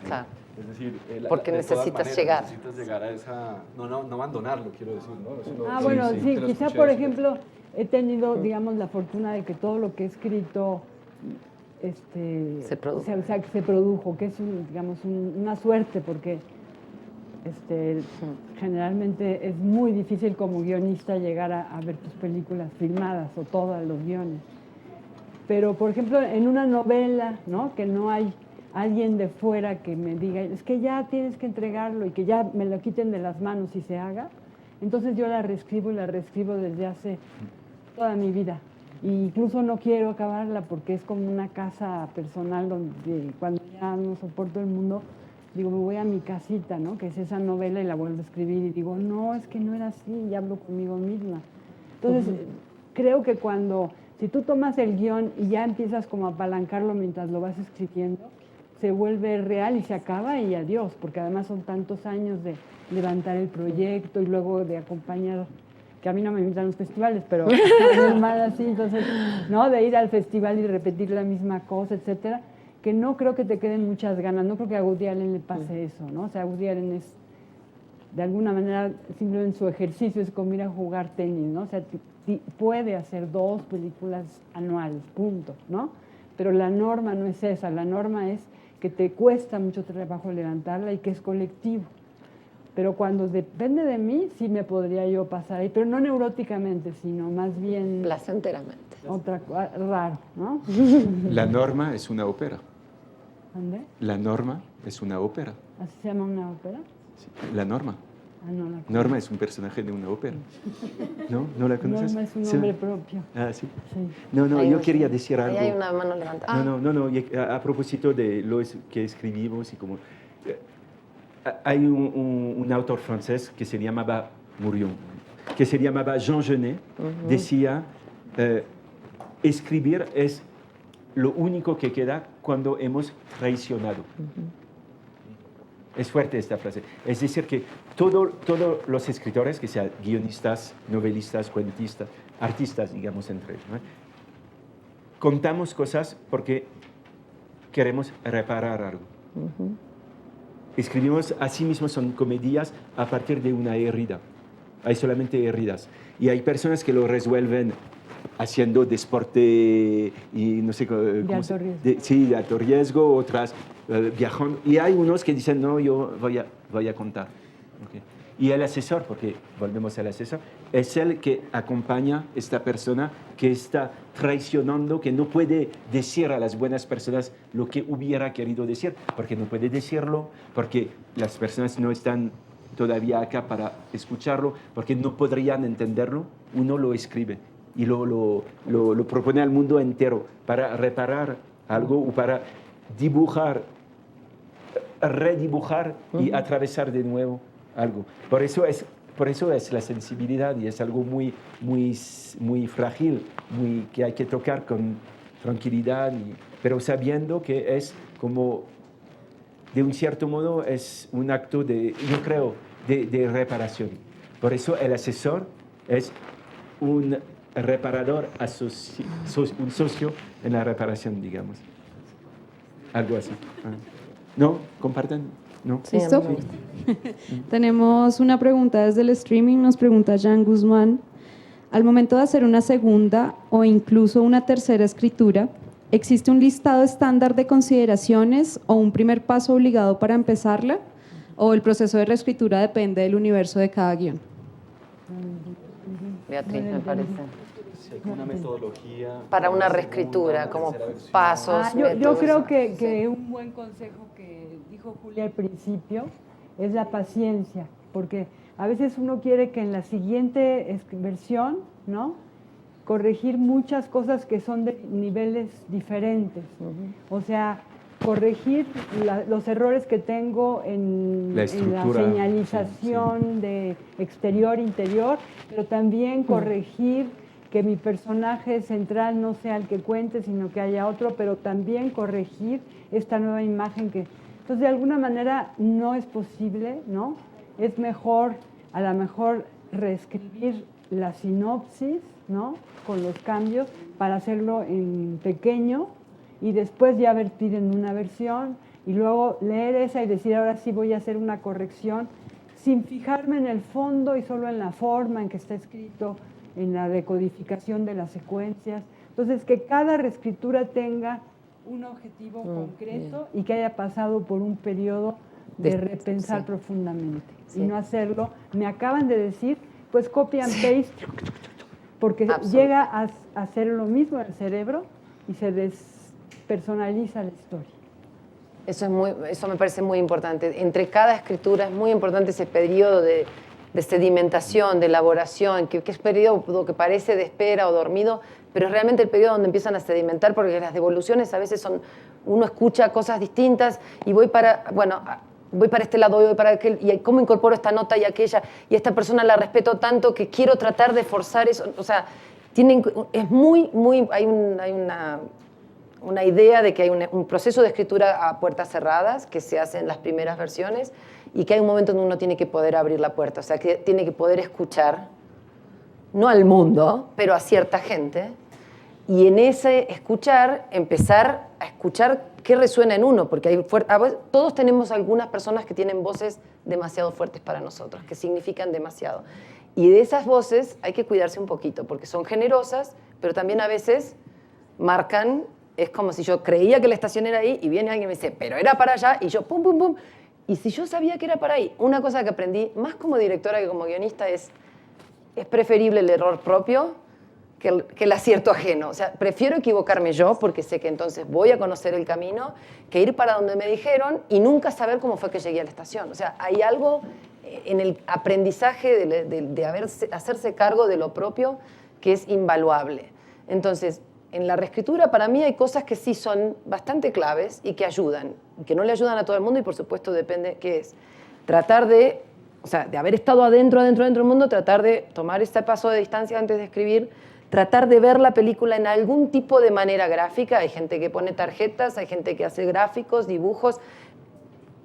Claro. Es decir, Porque de todas necesitas maneras, llegar. Necesitas llegar a esa... No abandonarlo, quiero decir, ¿no? Eso lo- bueno, sí, te lo quizá escuché por decir. ejemplo he tenido, digamos, la fortuna de que todo lo que he escrito Se produjo. se produjo, que es digamos, una suerte, porque generalmente es muy difícil como guionista llegar a ver tus películas filmadas o todos los guiones. Pero, por ejemplo, en una novela, ¿no? Que no hay alguien de fuera que me diga, es que ya tienes que entregarlo y que ya me lo quiten de las manos y se haga, entonces yo la reescribo y la reescribo desde hace toda mi vida. E incluso no quiero acabarla porque es como una casa personal donde cuando ya no soporto el mundo, digo, me voy a mi casita, ¿no? Que es esa novela y la vuelvo a escribir y digo, no, es que no era así, y hablo conmigo misma. Entonces, creo que si tú tomas el guión y ya empiezas como a apalancarlo mientras lo vas escribiendo, se vuelve real y se acaba y adiós, porque además son tantos años de levantar el proyecto y luego de acompañar, que a mí no me invitan a los festivales, pero normal así, entonces, ¿no? De ir al festival y repetir la misma cosa, etcétera, que no creo que te queden muchas ganas, no creo que a Woody Allen le pase eso, ¿no? O sea, Woody Allen es, de alguna manera, simplemente su ejercicio es como ir a jugar tenis, ¿no? O sea, puede hacer 2 películas anuales, punto, ¿no? Pero la norma no es esa, la norma es que te cuesta mucho trabajo levantarla y que es colectivo. Pero cuando depende de mí, sí me podría yo pasar ahí, pero no neuróticamente, sino más bien... Placenteramente. Otra raro, ¿no? La norma es una ópera. ¿Dónde? La norma es una ópera. ¿Así se llama una ópera? Sí, la norma. Ah, no la conozco. Norma es un personaje de una ópera. ¿No? ¿No la conoces? Norma es un Sí. nombre propio. Ah, sí. Sí. No, no, Ahí yo no quería sé. decir algo. Ahí hay una mano levantada. No, a propósito de lo que escribimos y como... hay un autor francés que se llamaba, murió, que se llamaba Jean Genet, decía, escribir es lo único que queda cuando hemos traicionado. Es fuerte esta frase. Es decir, que todos los escritores, que sean guionistas, novelistas, cuentistas, artistas, digamos, entre ellos, ¿no? Contamos cosas porque queremos reparar algo. Escribimos, así mismo son comedias a partir de una herida. Hay solamente heridas. Y hay personas que lo resuelven haciendo deporte y no sé cómo De alto riesgo. sí, de alto riesgo, otras viajando. Y hay unos que dicen, no, yo voy a contar. Okay. Y el asesor, porque volvemos al asesor, es el que acompaña a esta persona que está traicionando, que no puede decir a las buenas personas lo que hubiera querido decir, porque no puede decirlo, porque las personas no están todavía acá para escucharlo, porque no podrían entenderlo. Uno lo escribe y lo propone al mundo entero para reparar algo o para dibujar, redibujar y atravesar de nuevo algo. Por eso es la sensibilidad y es algo muy, muy, muy frágil, que hay que tocar con tranquilidad, pero sabiendo que es como, de un cierto modo, es un acto de, yo creo, de reparación. Por eso el asesor es un reparador, un socio en la reparación, digamos. Algo así. ¿No? ¿Comparten? ¿No? Sí, ¿Listo? a mí me gusta. Tenemos una pregunta desde el streaming, nos pregunta Jan Guzmán. Al momento de hacer una segunda o incluso una tercera escritura, ¿existe un listado estándar de consideraciones o un primer paso obligado para empezarla? ¿O el proceso de reescritura depende del universo de cada guión? Beatriz, me parece. Si hay una metodología... Para una reescritura, como pasos, Yo métodos. creo que un buen consejo que dijo Julia al principio es la paciencia, porque a veces uno quiere que en la siguiente versión, ¿no?, corregir muchas cosas que son de niveles diferentes. O sea, corregir los errores que tengo en la señalización de exterior-interior, pero también corregir que mi personaje central no sea el que cuente, sino que haya otro, pero también corregir esta nueva imagen que... Entonces, de alguna manera, no es posible, ¿no? Es mejor, a lo mejor, reescribir la sinopsis, ¿no?, con los cambios, para hacerlo en pequeño y después ya vertir en una versión y luego leer esa y decir, ahora sí voy a hacer una corrección, sin fijarme en el fondo y solo en la forma en que está escrito, en la decodificación de las secuencias. Entonces, que cada reescritura tenga un objetivo concreto y que haya pasado por un periodo de repensar profundamente y no hacerlo. Me acaban de decir, pues copy and paste, porque llega a hacer lo mismo en el cerebro y se despersonaliza la historia. Eso me parece muy importante. Entre cada escritura es muy importante ese periodo de sedimentación, de elaboración, que es periodo que parece de espera o dormido, pero es realmente el periodo donde empiezan a sedimentar, porque las devoluciones a veces son, uno escucha cosas distintas y voy para este lado, voy para aquel, y cómo incorporo esta nota y aquella, y esta persona la respeto tanto que quiero tratar de forzar eso. O sea, es muy, hay una idea de que hay un proceso de escritura a puertas cerradas que se hace en las primeras versiones y que hay un momento donde uno tiene que poder abrir la puerta, o sea, que tiene que poder escuchar no al mundo, pero a cierta gente, y en ese escuchar, empezar a escuchar qué resuena en uno, porque todos tenemos algunas personas que tienen voces demasiado fuertes para nosotros, que significan demasiado. Y de esas voces hay que cuidarse un poquito, porque son generosas, pero también a veces marcan, es como si yo creía que la estación era ahí, y viene alguien y me dice, pero era para allá, y yo pum, pum, pum. Y si yo sabía que era para ahí, una cosa que aprendí, más como directora que como guionista, es preferible el error propio que el acierto ajeno. O sea, prefiero equivocarme yo, porque sé que entonces voy a conocer el camino, que ir para donde me dijeron y nunca saber cómo fue que llegué a la estación. O sea, hay algo en el aprendizaje de hacerse cargo de lo propio que es invaluable. Entonces, en la reescritura para mí hay cosas que sí son bastante claves y que ayudan, y que no le ayudan a todo el mundo, y por supuesto depende qué es. Tratar de, o sea, de haber estado adentro del mundo, tratar de tomar este paso de distancia antes de escribir, tratar de ver la película en algún tipo de manera gráfica. Hay gente que pone tarjetas, hay gente que hace gráficos, dibujos,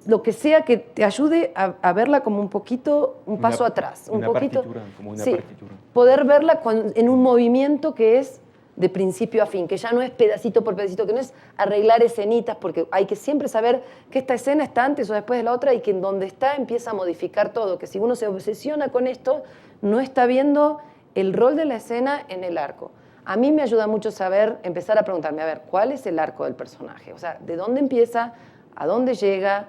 lo que sea que te ayude a verla como un poquito, un paso atrás. Una poquito, partitura, como una sí, partitura. Poder verla en un movimiento que es de principio a fin, que ya no es pedacito por pedacito, que no es arreglar escenitas, porque hay que siempre saber que esta escena está antes o después de la otra, y que en donde está empieza a modificar todo, que si uno se obsesiona con esto, no está viendo el rol de la escena en el arco. A mí me ayuda mucho saber, empezar a preguntarme, a ver, ¿cuál es el arco del personaje? O sea, ¿de dónde empieza? ¿A dónde llega?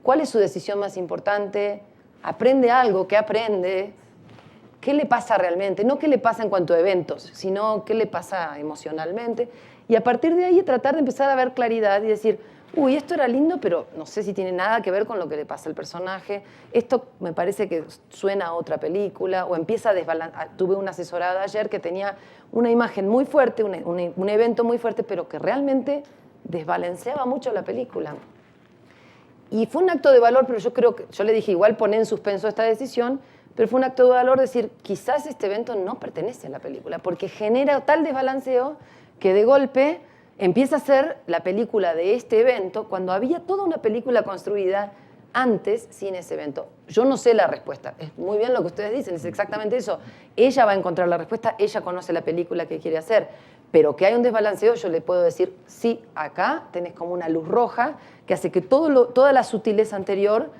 ¿Cuál es su decisión más importante? ¿Aprende algo? ¿Qué aprende? ¿Qué le pasa realmente? No qué le pasa en cuanto a eventos, sino qué le pasa emocionalmente. Y a partir de ahí tratar de empezar a ver claridad y decir, uy, esto era lindo, pero no sé si tiene nada que ver con lo que le pasa al personaje. Esto me parece que suena a otra película, o empieza a desbalancear. Tuve una asesorada ayer que tenía una imagen muy fuerte, un evento muy fuerte, pero que realmente desbalanceaba mucho la película. Y fue un acto de valor, pero yo creo que, yo le dije, igual poné en suspenso esta decisión, pero fue un acto de valor decir, quizás este evento no pertenece a la película, porque genera tal desbalanceo que de golpe empieza a ser la película de este evento cuando había toda una película construida antes sin ese evento. Yo no sé la respuesta, es muy bien lo que ustedes dicen, es exactamente eso. Ella va a encontrar la respuesta, ella conoce la película que quiere hacer, pero que hay un desbalanceo, yo le puedo decir, sí, acá tenés como una luz roja que hace que toda la sutileza anterior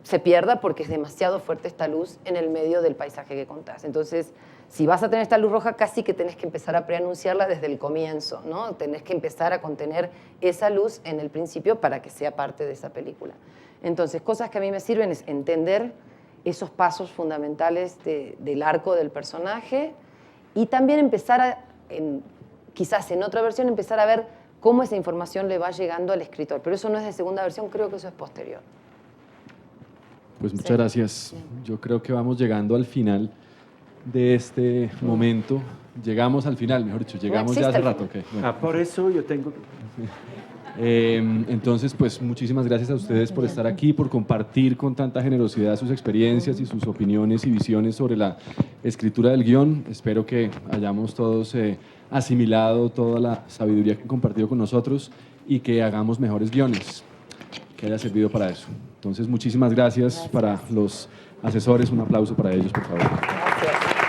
se pierda, porque es demasiado fuerte esta luz en el medio del paisaje que contás. Entonces, si vas a tener esta luz roja, casi que tenés que empezar a preanunciarla desde el comienzo, ¿no? Tenés que empezar a contener esa luz en el principio para que sea parte de esa película. Entonces, cosas que a mí me sirven es entender esos pasos fundamentales del arco del personaje, y también empezar quizás en otra versión, empezar a ver cómo esa información le va llegando al escritor. Pero eso no es de segunda versión, creo que eso es posterior. Pues muchas gracias. Yo creo que vamos llegando al final de este momento. Llegamos al final, mejor dicho, llegamos ya hace rato. Okay, bueno. Por eso yo tengo... Entonces, pues muchísimas gracias a ustedes por estar aquí, por compartir con tanta generosidad sus experiencias y sus opiniones y visiones sobre la escritura del guión. Espero que hayamos todos asimilado toda la sabiduría que han compartido con nosotros y que hagamos mejores guiones, que haya servido para eso. Entonces, muchísimas gracias para los asesores. Un aplauso para ellos, por favor. Gracias.